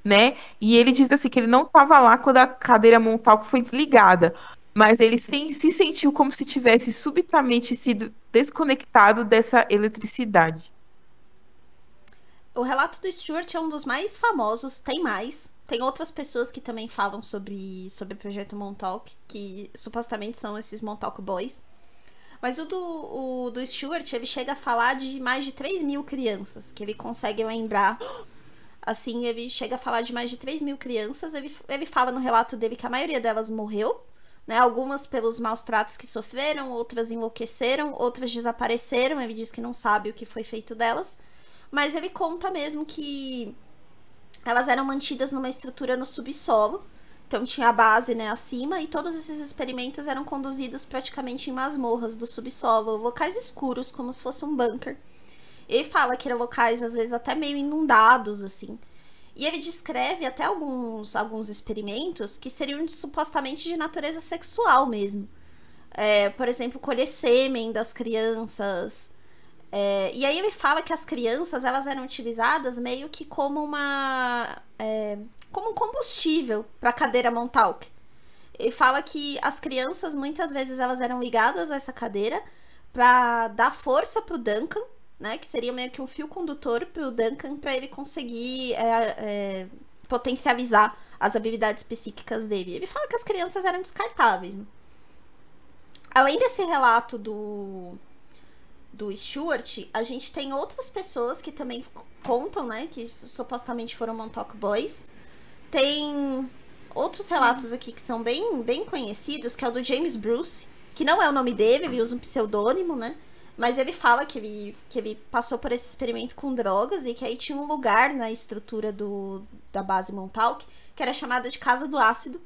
né, e ele diz assim que ele não estava lá quando a cadeira Montauk foi desligada, mas ele se sentiu como se tivesse subitamente sido desconectado dessa eletricidade. O relato do Stuart é um dos mais famosos, tem mais. Tem outras pessoas que também falam sobre o projeto Montauk, que supostamente são esses Montauk Boys. Mas o do Stuart, ele chega a falar de mais de 3.000 crianças, que ele consegue lembrar. Assim, ele chega a falar de mais de 3.000 crianças. Ele fala no relato dele que a maioria delas morreu, né? Algumas pelos maus tratos que sofreram, outras enlouqueceram, outras desapareceram. Ele diz que não sabe o que foi feito delas. mas ele conta mesmo que elas eram mantidas numa estrutura no subsolo. Então tinha a base, né, acima, e todos esses experimentos eram conduzidos praticamente em masmorras do subsolo, locais escuros, como se fosse um bunker. Ele fala que eram locais, às vezes, até meio inundados, assim. E ele descreve até alguns experimentos que seriam supostamente de natureza sexual mesmo. Por exemplo, colher sêmen das crianças. E aí ele fala que as crianças, elas eram utilizadas meio que como como um combustível para a cadeira Montauk. Ele fala que as crianças, muitas vezes, elas eram ligadas a essa cadeira para dar força pro Duncan, né, que seria meio que um fio condutor pro Duncan para ele conseguir potencializar as habilidades psíquicas dele. Ele fala que as crianças eram descartáveis, né? Além desse relato do Stuart, a gente tem outras pessoas que também contam, né, que supostamente foram Montauk Boys. Tem outros relatos aqui que são bem, bem conhecidos, que é o do James Bruce, que não é o nome dele, ele usa um pseudônimo, né? Mas ele fala que ele passou por esse experimento com drogas e que aí tinha um lugar na estrutura da base Montauk que era chamada de Casa do Ácido,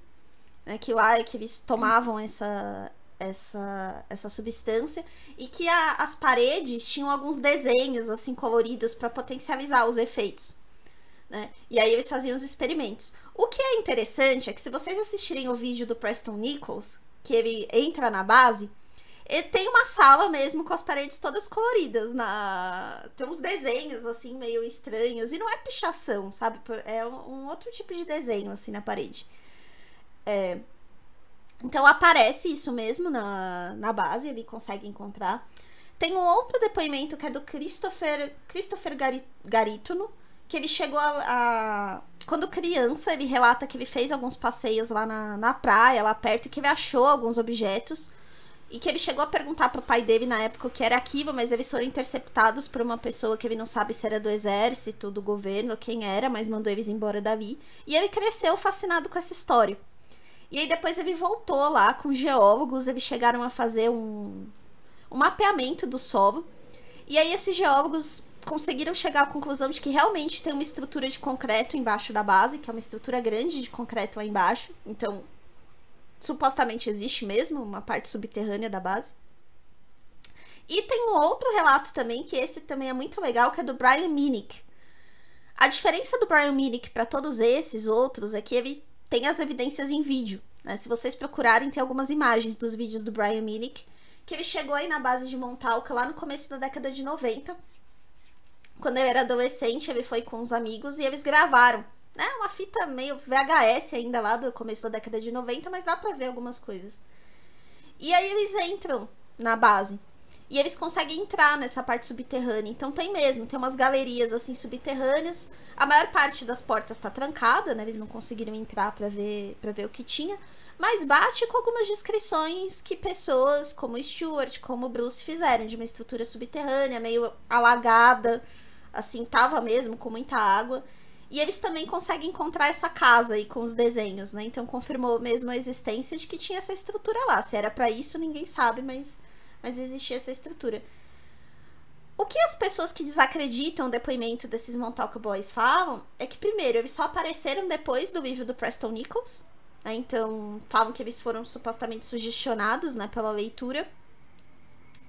né? Que lá é que eles tomavam essa substância e que as paredes tinham alguns desenhos assim coloridos para potencializar os efeitos, né? E aí eles faziam os experimentos. O que é interessante é que se vocês assistirem o vídeo do Preston Nichols, que ele entra na base, ele tem uma sala mesmo com as paredes todas coloridas. Tem uns desenhos assim meio estranhos e não é pichação, sabe? É um outro tipo de desenho assim na parede. Então aparece isso mesmo na base, ele consegue encontrar. Tem um outro depoimento que é do Christopher Garitono, que ele chegou quando criança, ele relata que ele fez alguns passeios lá na praia, lá perto, e que ele achou alguns objetos. E que ele chegou a perguntar pro pai dele na época o que era aquilo, mas eles foram interceptados por uma pessoa que ele não sabe se era do exército, do governo, quem era, mas mandou eles embora dali. E ele cresceu fascinado com essa história. E aí depois ele voltou lá com geólogos, eles chegaram a fazer um mapeamento do solo. E aí esses geólogos conseguiram chegar à conclusão de que realmente tem uma estrutura de concreto embaixo da base, que é uma estrutura grande de concreto lá embaixo. Então, supostamente existe mesmo uma parte subterrânea da base. E tem um outro relato também, que esse também é muito legal, que é do Brian Minnick. A diferença do Brian Minnick para todos esses outros é que ele tem as evidências em vídeo, né? Se vocês procurarem, tem algumas imagens dos vídeos do Brian Minnick, que ele chegou aí na base de Montauk lá no começo da década de 90. Quando ele era adolescente, ele foi com uns amigos e eles gravaram, né? Uma fita meio VHS ainda lá do começo da década de 90, mas dá pra ver algumas coisas. E aí eles entram na base. E eles conseguem entrar nessa parte subterrânea. Então tem umas galerias assim subterrâneas. A maior parte das portas tá trancada, né? Eles não conseguiram entrar pra ver o que tinha. Mas bate com algumas descrições que pessoas como Stuart, como Bruce fizeram, de uma estrutura subterrânea, meio alagada, assim, tava mesmo com muita água. E eles também conseguem encontrar essa casa aí com os desenhos, né? Então confirmou mesmo a existência de que tinha essa estrutura lá. Se era pra isso, ninguém sabe, mas existia essa estrutura. O que as pessoas que desacreditam o depoimento desses Montauk Boys falam é que, primeiro, eles só apareceram depois do livro do Preston Nichols, né? Então falam que eles foram supostamente sugestionados, né, pela leitura.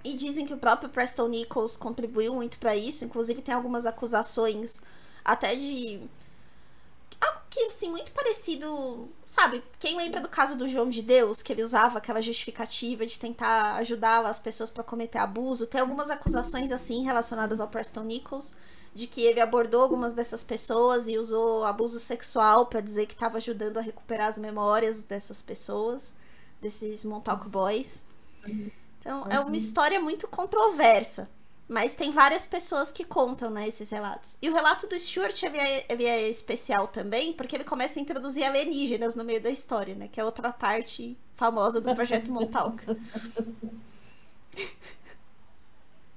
E dizem que o próprio Preston Nichols contribuiu muito para isso. Inclusive tem algumas acusações até de algo que, assim, muito parecido, sabe? Quem lembra do caso do João de Deus, que ele usava aquela justificativa de tentar ajudar as pessoas para cometer abuso? Tem algumas acusações, assim, relacionadas ao Preston Nichols, de que ele abordou algumas dessas pessoas e usou abuso sexual para dizer que estava ajudando a recuperar as memórias dessas pessoas, desses Montauk Boys. Então, é uma história muito controversa. Mas tem várias pessoas que contam, né, esses relatos. E o relato do Stuart, ele é especial também, porque ele começa a introduzir alienígenas no meio da história, né? Que é outra parte famosa do Projeto Montauk.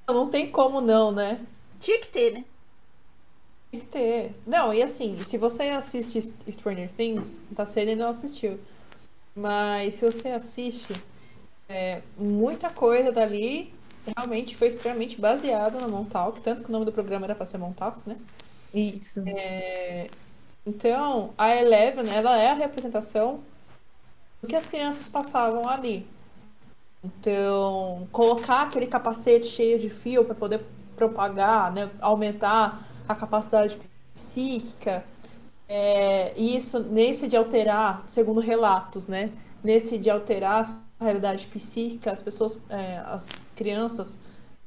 Não tem como não, né? Tinha que ter, né? Tem que ter. Não, e assim, se você assiste Stranger Things, tá cedo e não assistiu. Mas se você assiste, muita coisa dali realmente foi extremamente baseado na Montauk, tanto que o nome do programa era para ser Montauk, né? Isso. Então, a Eleven, ela é a representação do que as crianças passavam ali. Então, colocar aquele capacete cheio de fio para poder propagar, né, aumentar a capacidade psíquica, isso nesse de alterar, segundo relatos, né, nesse de alterar a realidade psíquica, as pessoas, as crianças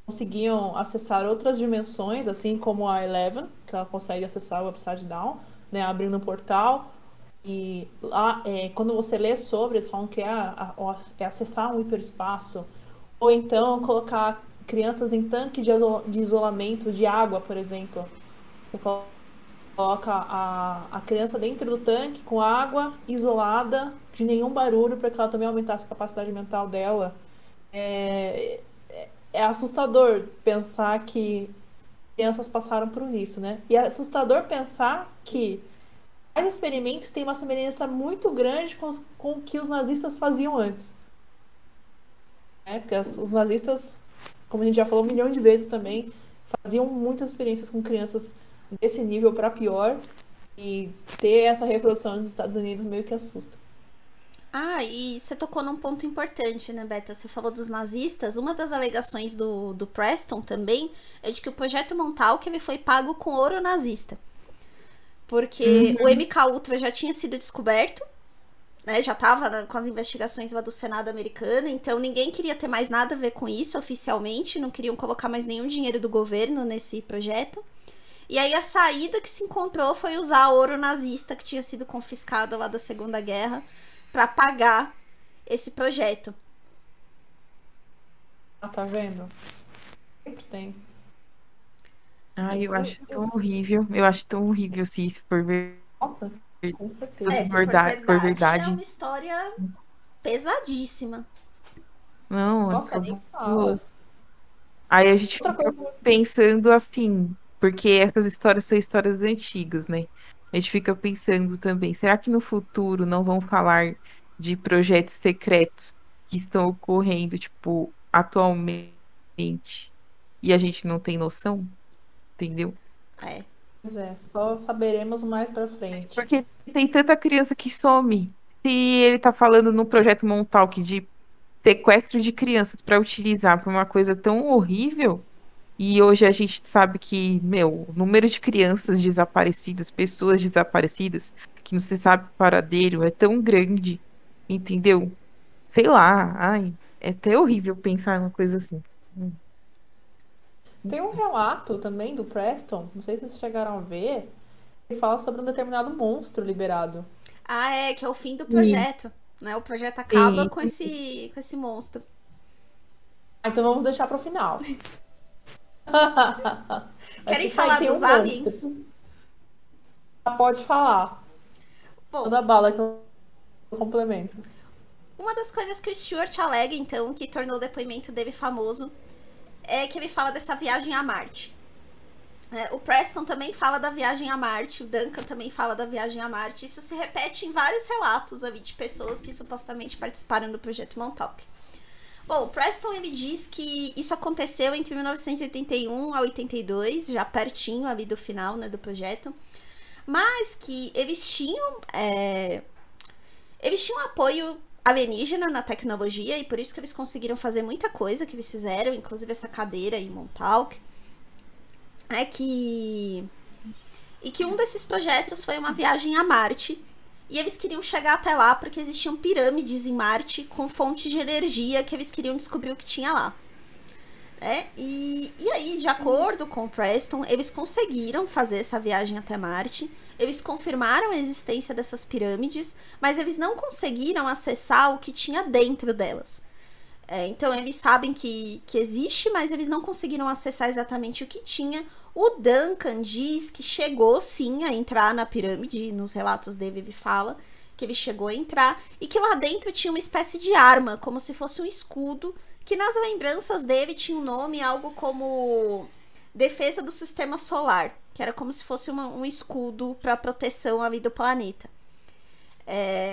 conseguiam acessar outras dimensões, assim como a Eleven, que ela consegue acessar o Upside Down, né, abrindo um portal. E lá, quando você lê sobre, eles falam que é acessar um hiperespaço, ou então colocar crianças em tanque de isolamento de água, por exemplo. Você coloca a criança dentro do tanque com água isolada, de nenhum barulho, para que ela também aumentasse a capacidade mental dela. É assustador pensar que crianças passaram por isso, né? E é assustador pensar que os experimentos têm uma semelhança muito grande com o que os nazistas faziam antes. Porque os nazistas, como a gente já falou um milhão de vezes também, faziam muitas experiências com crianças desse nível para pior, e ter essa reprodução nos Estados Unidos meio que assusta. Ah, e você tocou num ponto importante, né, Beta? Você falou dos nazistas. Uma das alegações do Preston também é de que o projeto Montauk ele foi pago com ouro nazista. Porque o MK-Ultra já tinha sido descoberto, né? Já estava com as investigações lá do Senado americano, então ninguém queria ter mais nada a ver com isso oficialmente, não queriam colocar mais nenhum dinheiro do governo nesse projeto. E aí a saída que se encontrou foi usar ouro nazista que tinha sido confiscado lá da Segunda Guerra para pagar esse projeto. Tá vendo? Sempre tem. Ai, eu acho tão horrível. Eu acho tão horrível se isso for Nossa, com certeza. se Se for for verdade. é uma história pesadíssima. Não, Nossa, nem fala. aí a gente Outra fica coisa, pensando assim, porque essas histórias são histórias antigas, né? A gente fica pensando também, será que no futuro não vão falar de projetos secretos que estão ocorrendo, tipo, atualmente, e a gente não tem noção? Entendeu? É. só saberemos mais pra frente. Porque tem tanta criança que some. Se ele tá falando no projeto Montauk de sequestro de crianças para utilizar para uma coisa tão horrível, e hoje a gente sabe que, meu, o número de crianças desaparecidas, pessoas desaparecidas, que não se sabe o paradeiro, é tão grande, entendeu? Sei lá, ai, é até horrível pensar numa coisa assim. Tem um relato também do Preston, não sei se vocês chegaram a ver, que fala sobre um determinado monstro liberado. Ah, que é o fim do projeto. Né? O projeto acaba com esse monstro. Então vamos deixar pro final. Querem falar dos aliens? Pode falar. Bom, Toda bala que eu complemento. uma das coisas que o Stuart alega, então, que tornou o depoimento dele famoso, é que ele fala dessa viagem a Marte. O Preston também fala da viagem a Marte, o Duncan também fala da viagem a Marte. Isso se repete em vários relatos ali de pessoas que supostamente participaram do projeto Montauk. Bom, o Preston ele diz que isso aconteceu entre 1981 a 82, já pertinho ali do final, né, do projeto, mas que eles tinham apoio alienígena na tecnologia e por isso que eles conseguiram fazer muita coisa que eles fizeram, inclusive essa cadeira em Montauk. E que um desses projetos foi uma viagem a Marte. E eles queriam chegar até lá porque existiam pirâmides em Marte com fontes de energia que eles queriam descobrir o que tinha lá. E aí, de acordo com o Preston, eles conseguiram fazer essa viagem até Marte. Eles confirmaram a existência dessas pirâmides, mas eles não conseguiram acessar o que tinha dentro delas. Então, eles sabem que existe, mas eles não conseguiram acessar exatamente o que tinha. O Duncan diz que chegou sim a entrar na pirâmide, nos relatos dele ele fala que ele chegou a entrar e que lá dentro tinha uma espécie de arma, como se fosse um escudo, que nas lembranças dele tinha um nome, algo como defesa do sistema solar, que era como se fosse um escudo para proteção ali do planeta.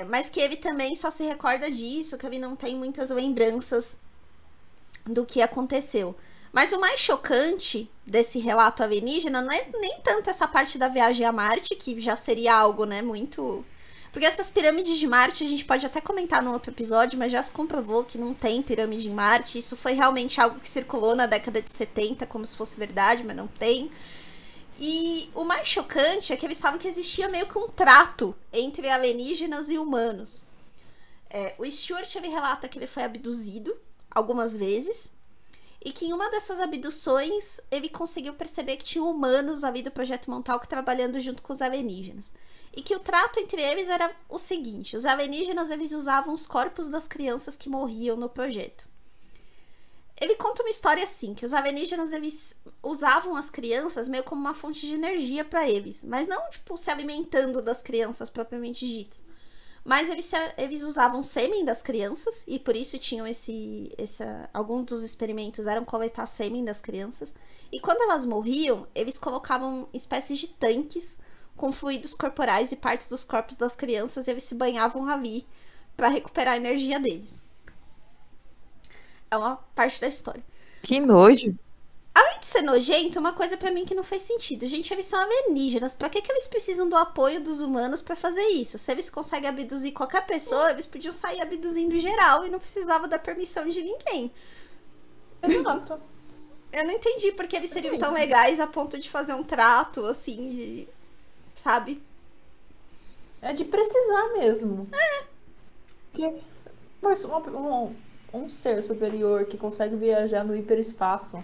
Mas que ele também só se recorda disso, que ele não tem muitas lembranças do que aconteceu. Mas o mais chocante desse relato alienígena não é nem tanto essa parte da viagem a Marte, que já seria algo, né, muito... Porque essas pirâmides de Marte, a gente pode até comentar no outro episódio, mas já se comprovou que não tem pirâmide em Marte. Isso foi realmente algo que circulou na década de 70, como se fosse verdade, mas não tem. E o mais chocante é que eles falam que existia meio que um trato entre alienígenas e humanos. O Stuart, ele relata que ele foi abduzido algumas vezes, e que em uma dessas abduções ele conseguiu perceber que tinha humanos ali do Projeto Montauk trabalhando junto com os alienígenas. E que o trato entre eles era o seguinte: os alienígenas, eles usavam os corpos das crianças que morriam no projeto. Ele conta uma história assim, que os alienígenas, eles usavam as crianças meio como uma fonte de energia para eles, mas não, tipo, se alimentando das crianças propriamente ditas. Mas eles usavam sêmen das crianças, e por isso tinham alguns dos experimentos eram coletar sêmen das crianças. E quando elas morriam, eles colocavam espécies de tanques com fluidos corporais e partes dos corpos das crianças, e eles se banhavam ali para recuperar a energia deles. É uma parte da história. Que nojo. Além de ser nojento, uma coisa pra mim que não faz sentido. Gente, eles são alienígenas. Pra que eles precisam do apoio dos humanos pra fazer isso? Se eles conseguem abduzir qualquer pessoa, eles podiam sair abduzindo em geral e não precisava da permissão de ninguém. Exato. Eu não entendi porque eles seriam tão legais a ponto de fazer um trato, assim, de... Sabe? É de precisar mesmo. Mas um ser superior que consegue viajar no hiperespaço,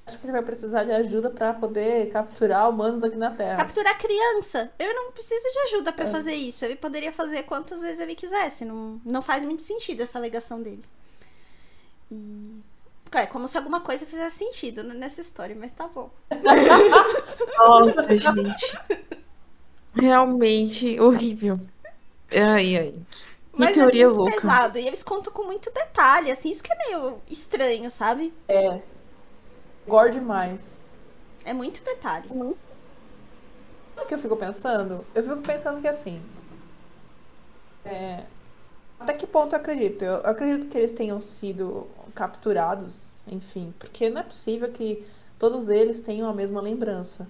acho que ele vai precisar de ajuda pra poder capturar humanos aqui na Terra. Capturar criança. Ele não precisa de ajuda pra fazer isso. Ele poderia fazer quantas vezes ele quisesse. Não faz muito sentido essa alegação deles. É como se alguma coisa fizesse sentido nessa história, mas tá bom. Nossa, gente. Realmente horrível. Ai. Que Mas teoria é muito louca. pesado. E eles contam com muito detalhe, assim. Isso que é meio estranho, sabe? Gore demais. É muito detalhe. Sabe o que eu fico pensando? Eu fico pensando que assim... até que ponto eu acredito? Eu acredito que eles tenham sido capturados, enfim. Porque não é possível que todos eles tenham a mesma lembrança.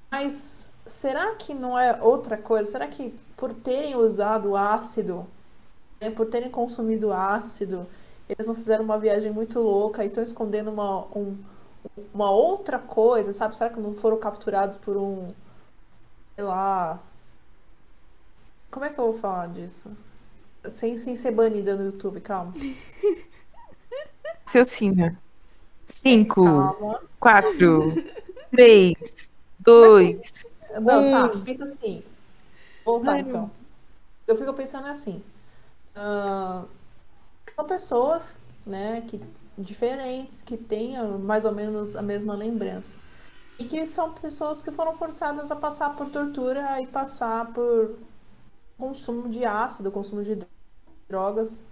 Mas será que não é outra coisa? Será que por terem usado ácido, né, por terem consumido ácido, eles não fizeram uma viagem muito louca e estão escondendo uma outra coisa, sabe? Será que não foram capturados por sei lá... Como é que eu vou falar disso? Sem ser banida no YouTube, calma. Raciocina. 5, Calma. 4, 3, 2. Não, tá, pensa assim. Vou voltar então. Eu fico pensando assim. São pessoas, né, diferentes, que têm mais ou menos a mesma lembrança. E que são pessoas que foram forçadas a passar por tortura e passar por consumo de ácido, consumo de drogas,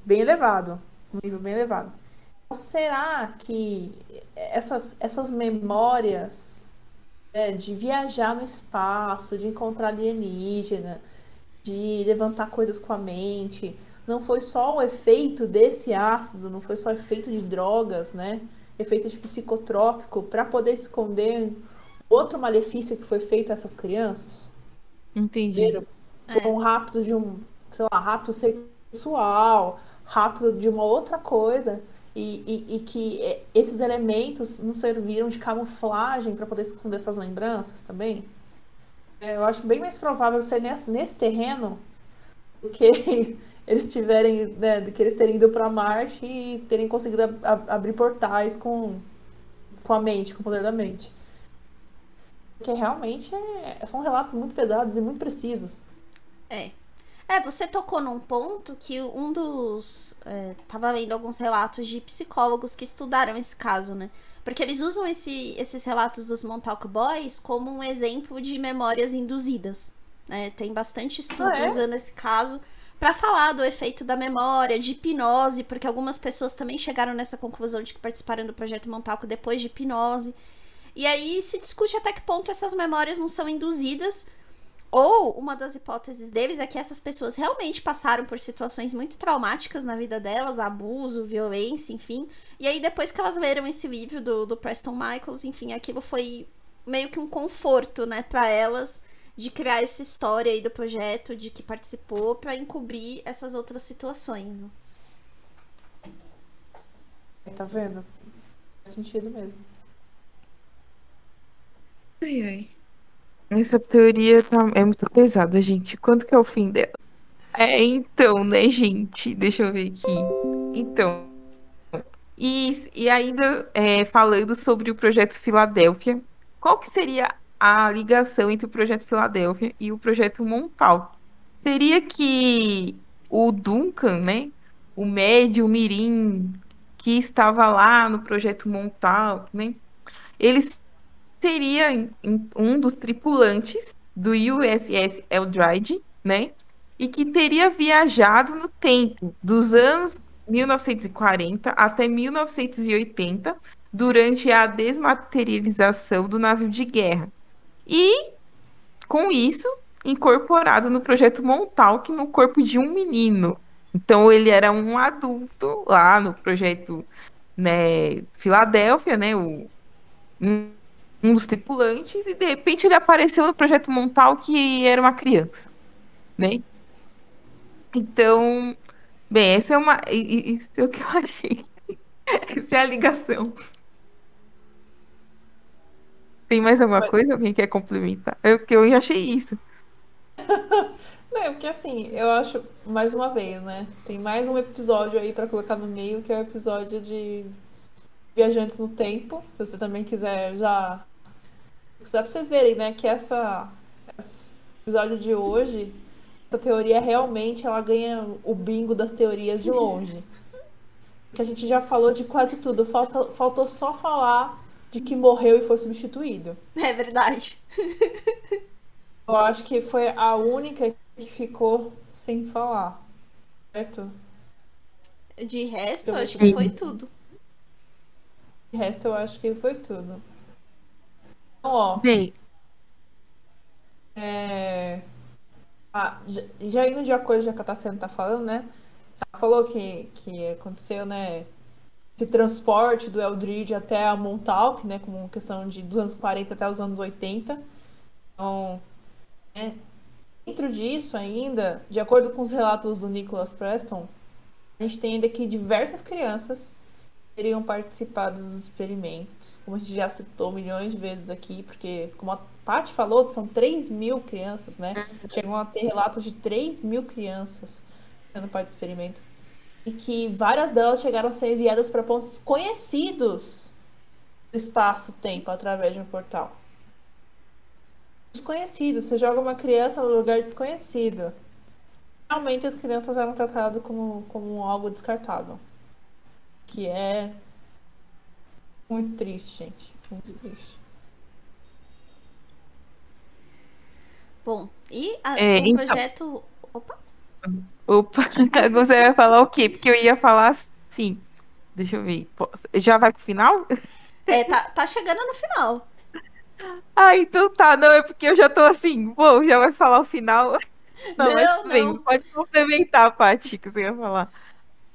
bem elevado, um nível bem elevado. Então, será que essas memórias de viajar no espaço, de encontrar alienígena, de levantar coisas com a mente, não foi só o efeito desse ácido, não foi só o efeito de drogas, né? Efeito de psicotrópico, para poder esconder outro malefício que foi feito a essas crianças? Entendi. Um rapto de rapto sexual, rapto de uma outra coisa, e que esses elementos não serviram de camuflagem para poder esconder essas lembranças também. Eu acho bem mais provável ser nesse terreno do que eles tiverem, né, do que eles terem ido para Marte e terem conseguido abrir portais com a mente, com o poder da mente. Porque realmente são relatos muito pesados e muito precisos. Você tocou num ponto que um dos... tava vendo alguns relatos de psicólogos que estudaram esse caso, né? Porque eles usam esses relatos dos Montauk Boys como um exemplo de memórias induzidas, né? Tem bastante estudo usando esse caso para falar do efeito da memória, de hipnose, porque algumas pessoas também chegaram nessa conclusão de que participaram do Projeto Montauk depois de hipnose. E aí se discute até que ponto essas memórias não são induzidas, Ou uma das hipóteses deles é que essas pessoas realmente passaram por situações muito traumáticas na vida delas, abuso, violência, enfim. E aí depois que elas leram esse livro do Preston Michaels, enfim, aquilo foi meio que um conforto, né, pra elas, de criar essa história aí do projeto, de que participou, pra encobrir essas outras situações, né? Tá vendo? Faz sentido mesmo. Ai, ai. Essa teoria é muito pesada, gente. Quanto que é o fim dela? Então, né, gente? Deixa eu ver aqui. Então, e ainda falando sobre o Projeto Filadélfia, qual que seria a ligação entre o Projeto Filadélfia e o Projeto Montauk? Seria que o Duncan, né, o médium mirim que estava lá no Projeto Montauk, né, ele seria um dos tripulantes do USS Eldridge, né? E que teria viajado no tempo dos anos 1940 até 1980, durante a desmaterialização do navio de guerra. E, com isso, incorporado no projeto Montauk no corpo de um menino. Então, ele era um adulto lá no projeto, né, Filadélfia, né? Um dos tripulantes, e de repente ele apareceu no projeto Montauk que era uma criança, né? Então, bem, essa é uma. Isso é o que eu achei. Essa é a ligação. Tem mais alguma coisa? Alguém quer complementar? Eu achei isso. Não, porque assim, eu acho, mais uma vez, né? Tem mais um episódio aí pra colocar no meio, que é o episódio de Viajantes no Tempo. Se você também quiser já. Só pra vocês verem, né? Que esse episódio de hoje, essa teoria realmente ela ganha o bingo das teorias de longe. Porque a gente já falou de quase tudo. Faltou só falar de que morreu e foi substituído. É verdade. Eu acho que foi a única que ficou sem falar. Certo? De resto, Eu acho acho que foi tudo. De resto, eu acho que foi tudo. Então, ó, Bem, já indo de acordo com o que a Tassiana tá falando, né? Ela falou que aconteceu, né? Esse transporte do Eldridge até a Montauk, né? Como questão dos anos 40 até os anos 80. Então, né, dentro disso ainda, de acordo com os relatos do Nicholas Preston, a gente tem ainda que diversas crianças teriam participado dos experimentos. Como a gente já citou milhões de vezes aqui, porque, como a Paty falou, são 3.000 crianças, né? Chegam a ter relatos de 3.000 crianças sendo parte do experimento. E que várias delas chegaram a ser enviadas para pontos conhecidos do espaço-tempo através de um portal. Desconhecido. Você joga uma criança no lugar desconhecido. Realmente as crianças eram tratadas como algo descartável. Que é muito triste, gente. Muito triste. Bom, e o então. projeto... Opa! Opa, você vai falar o quê? Porque eu ia falar assim. Deixa eu ver. Já vai pro final? Tá chegando no final. Ah, então tá. Não, é porque eu já tô assim. Bom, já vai falar o final. Não, mas tudo bem. Pode complementar, Paty, que você ia falar.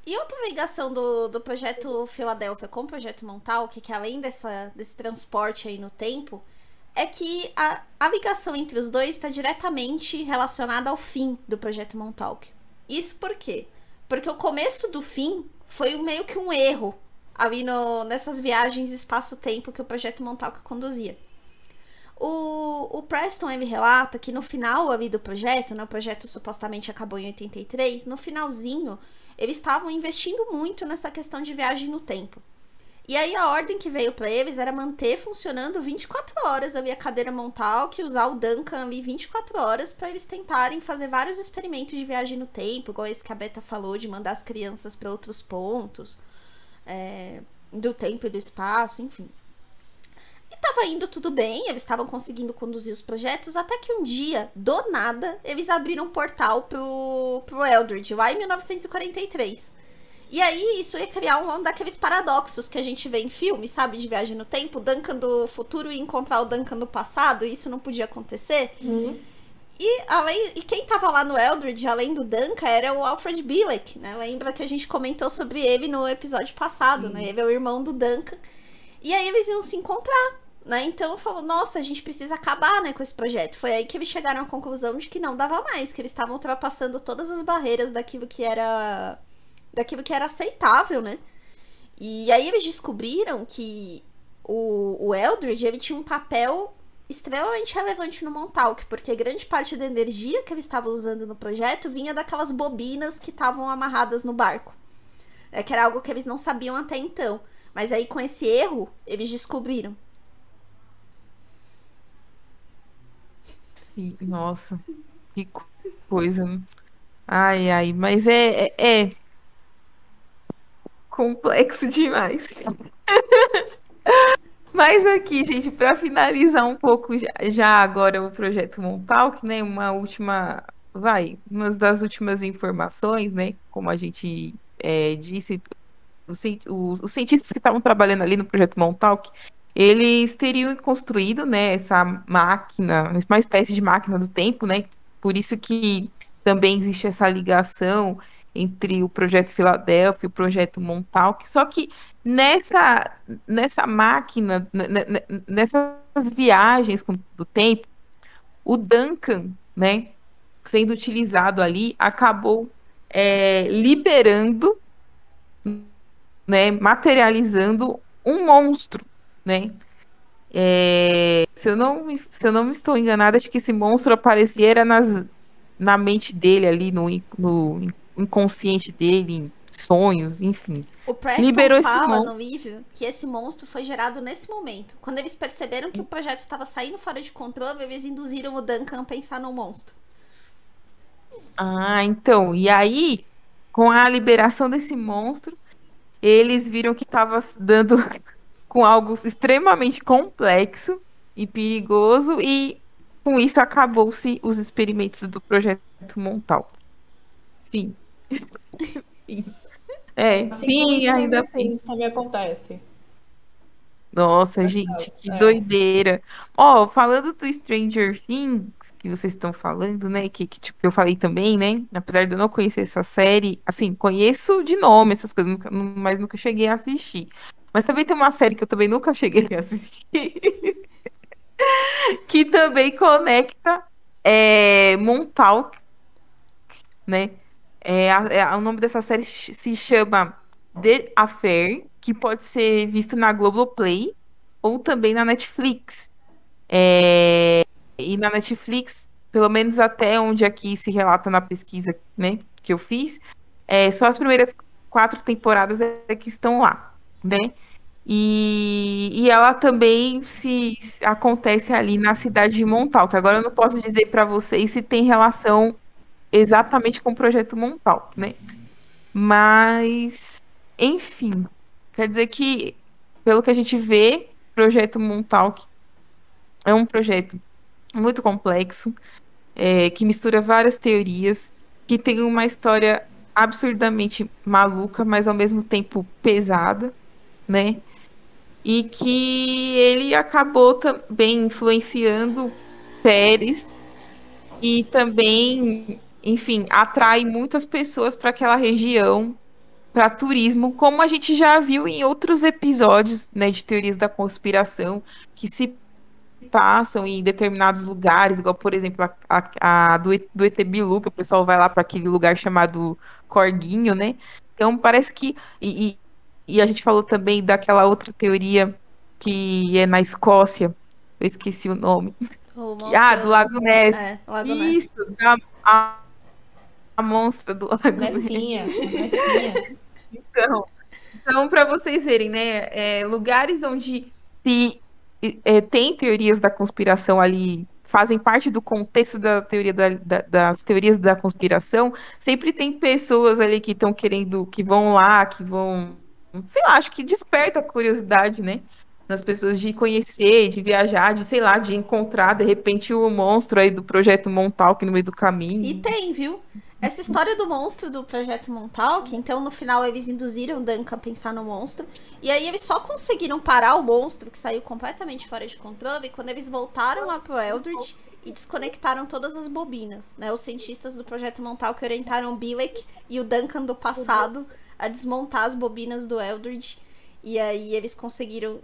E outra ligação do projeto Filadélfia com o projeto Montauk, que além desse transporte aí no tempo, é que a ligação entre os dois está diretamente relacionada ao fim do projeto Montauk. Isso por quê? Porque o começo do fim foi meio que um erro ali nessas viagens espaço-tempo que o projeto Montauk conduzia. O Preston, ele relata que no final ali do projeto, né, o projeto supostamente acabou em 83, no finalzinho, eles estavam investindo muito nessa questão de viagem no tempo. E aí a ordem que veio para eles era manter funcionando 24 horas ali a cadeira Montauk, usar o Duncan ali 24 horas para eles tentarem fazer vários experimentos de viagem no tempo, igual esse que a Beta falou, de mandar as crianças para outros pontos do tempo e do espaço, enfim. E tava indo tudo bem, eles estavam conseguindo conduzir os projetos, até que um dia, do nada, eles abriram um portal pro Eldridge, lá em 1943. E aí, isso ia criar um daqueles paradoxos que a gente vê em filme, sabe? De viagem no tempo, o Duncan do futuro ia encontrar o Duncan do passado, e isso não podia acontecer. E quem tava lá no Eldred, além do Duncan, era o Alfred Bielek, né? Lembra que a gente comentou sobre ele no episódio passado, né? Ele é o irmão do Duncan. E aí eles iam se encontrar, né? Então falou, nossa, a gente precisa acabar, né, com esse projeto. Foi aí que eles chegaram à conclusão de que não dava mais, que eles estavam ultrapassando todas as barreiras daquilo que era aceitável, né? E aí eles descobriram que o Eldred, ele tinha um papel extremamente relevante no Montauk, porque grande parte da energia que eles estavam usando no projeto vinha daquelas bobinas que estavam amarradas no barco. Que era algo que eles não sabiam até então. Mas aí, com esse erro, eles descobriram. Sim, nossa, que coisa. Ai, mas é complexo demais. Mas aqui, gente, para finalizar um pouco já agora o projeto Montauk, né? Uma das últimas informações, né? Como a gente disse, os cientistas que estavam trabalhando ali no projeto Montauk, eles teriam construído, né, essa máquina, uma espécie de máquina do tempo, né? Por isso que também existe essa ligação entre o projeto Filadélfia e o projeto Montauk. Só que nessa máquina, nessas viagens do tempo, o Duncan, né, sendo utilizado ali, acabou liberando, né, materializando um monstro, né? Se eu não me estou enganada, acho que esse monstro aparecia era na mente dele ali, no inconsciente dele, em sonhos, enfim. O Preston Liberou esse fala monstro. no livro que esse monstro foi gerado nesse momento. Quando eles perceberam que o projeto estava saindo fora de controle, eles induziram o Duncan a pensar no monstro. Ah, então, e aí, com a liberação desse monstro, eles viram que estava dando com algo extremamente complexo e perigoso, e com isso acabou-se os experimentos do projeto Montauk. Fim. Fim. Assim como Fim, ainda Stranger bem. Things também acontece. Nossa, gente, que doideira. Ó, falando do Stranger Things, que vocês estão falando, né? Que tipo, eu falei também, né? Apesar de eu não conhecer essa série, assim, conheço de nome essas coisas, mas nunca cheguei a assistir. Mas também tem uma série que eu também nunca cheguei a assistir, que também conecta Montauk, né? O nome dessa série se chama The Affair, que pode ser visto na Globoplay ou também na Netflix. E na Netflix, pelo menos até onde aqui se relata na pesquisa, né, que eu fiz, só as primeiras 4 temporadas que estão lá, né? E ela também acontece ali na cidade de Montauk. Agora eu não posso dizer para vocês se tem relação exatamente com o projeto Montauk, né? Mas, enfim, quer dizer que, pelo que a gente vê, o projeto Montauk é um projeto muito complexo, que mistura várias teorias, que tem uma história absurdamente maluca, mas ao mesmo tempo pesada, né? E que ele acabou também influenciando séries e também, enfim, atrai muitas pessoas para aquela região, para turismo, como a gente já viu em outros episódios, né, de teorias da conspiração, que se passam em determinados lugares, igual, por exemplo, a do ET Bilu, que o pessoal vai lá para aquele lugar chamado Corguinho, né? Então, parece que... E a gente falou também daquela outra teoria que é na Escócia, eu esqueci o nome. Do Lago Ness. Lago Ness. Isso, a monstra do Lago Ness. Nessinha. Então, para vocês verem, né, lugares onde tem teorias da conspiração ali, fazem parte do contexto da teoria das teorias da conspiração, sempre tem pessoas ali que estão querendo, que vão lá, que vão, sei lá, acho que desperta a curiosidade, né, das pessoas de conhecer, de viajar, de, sei lá, de encontrar, de repente, o monstro aí do projeto Montauk no meio do caminho. E tem, viu? Essa história do monstro do projeto Montauk, então no final eles induziram o Duncan a pensar no monstro, e aí eles só conseguiram parar o monstro, que saiu completamente fora de controle, quando eles voltaram lá pro Eldred e desconectaram todas as bobinas, né? Os cientistas do Projeto Montauk orientaram o Bielek e o Duncan do passado a desmontar as bobinas do Eldridge, e aí eles conseguiram,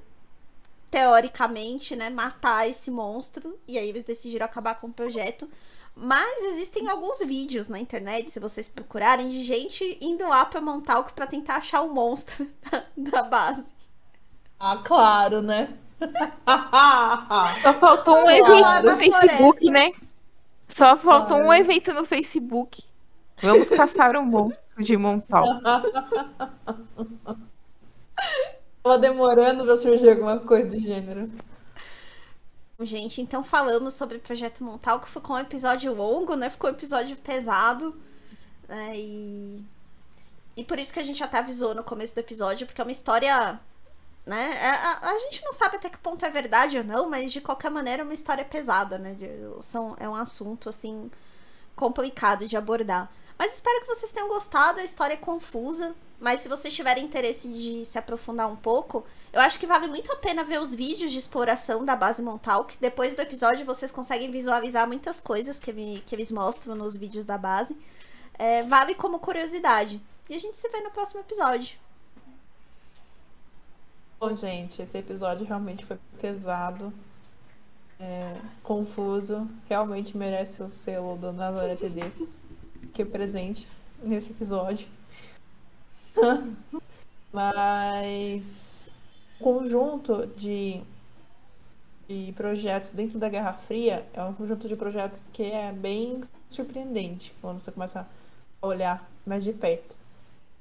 teoricamente, né, matar esse monstro, e aí eles decidiram acabar com o projeto. Mas existem alguns vídeos na internet, se vocês procurarem, de gente indo lá pra Montauk pra tentar achar o monstro da base. Ah, claro, né? Só faltou um Claro, evento na no Facebook, floresta. né? Só faltou um Claro. evento no Facebook. Vamos caçar o monstro de Montauk. Tava demorando pra surgir alguma coisa do gênero. Gente, então falamos sobre o Projeto Montauk, ficou um episódio longo, né? Ficou um episódio pesado, né? E por isso que a gente até avisou no começo do episódio, porque é uma história, né? A gente não sabe até que ponto é verdade ou não, mas de qualquer maneira é uma história pesada, né? É um assunto, assim, complicado de abordar. Mas espero que vocês tenham gostado, a história é confusa, mas se vocês tiverem interesse de se aprofundar um pouco, eu acho que vale muito a pena ver os vídeos de exploração da base Montauk. Depois do episódio vocês conseguem visualizar muitas coisas que eles mostram nos vídeos da base. Vale como curiosidade. E a gente se vê no próximo episódio. Bom, gente, esse episódio realmente foi pesado, confuso, realmente merece o selo do Nazaré Tedesco, que é presente nesse episódio. Mas o conjunto de projetos dentro da Guerra Fria é um conjunto de projetos que é bem surpreendente quando você começa a olhar mais de perto.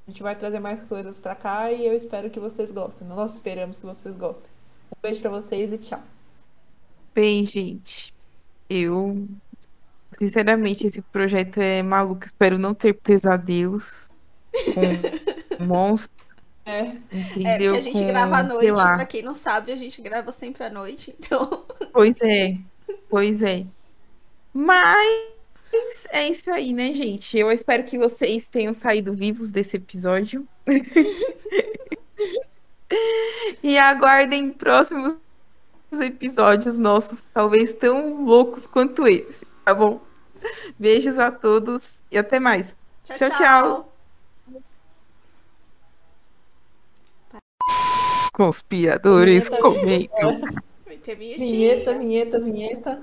A gente vai trazer mais coisas pra cá e eu espero que vocês gostem. Nós esperamos que vocês gostem. Um beijo pra vocês e tchau. Bem, gente, eu, sinceramente, esse projeto é maluco. Espero não ter pesadelos com monstros, Porque entendeu? a gente grava à Sei noite, lá. pra quem não sabe, a gente grava sempre à noite, então... Pois é. Mas é isso aí, né, gente? Eu espero que vocês tenham saído vivos desse episódio. E aguardem próximos episódios nossos, talvez tão loucos quanto esse, tá bom? Beijos a todos e até mais. Tchau, Tchau, tchau. tchau. Conspiradores Vinheta. comentam. Vai ter vinhetinha. Vinheta.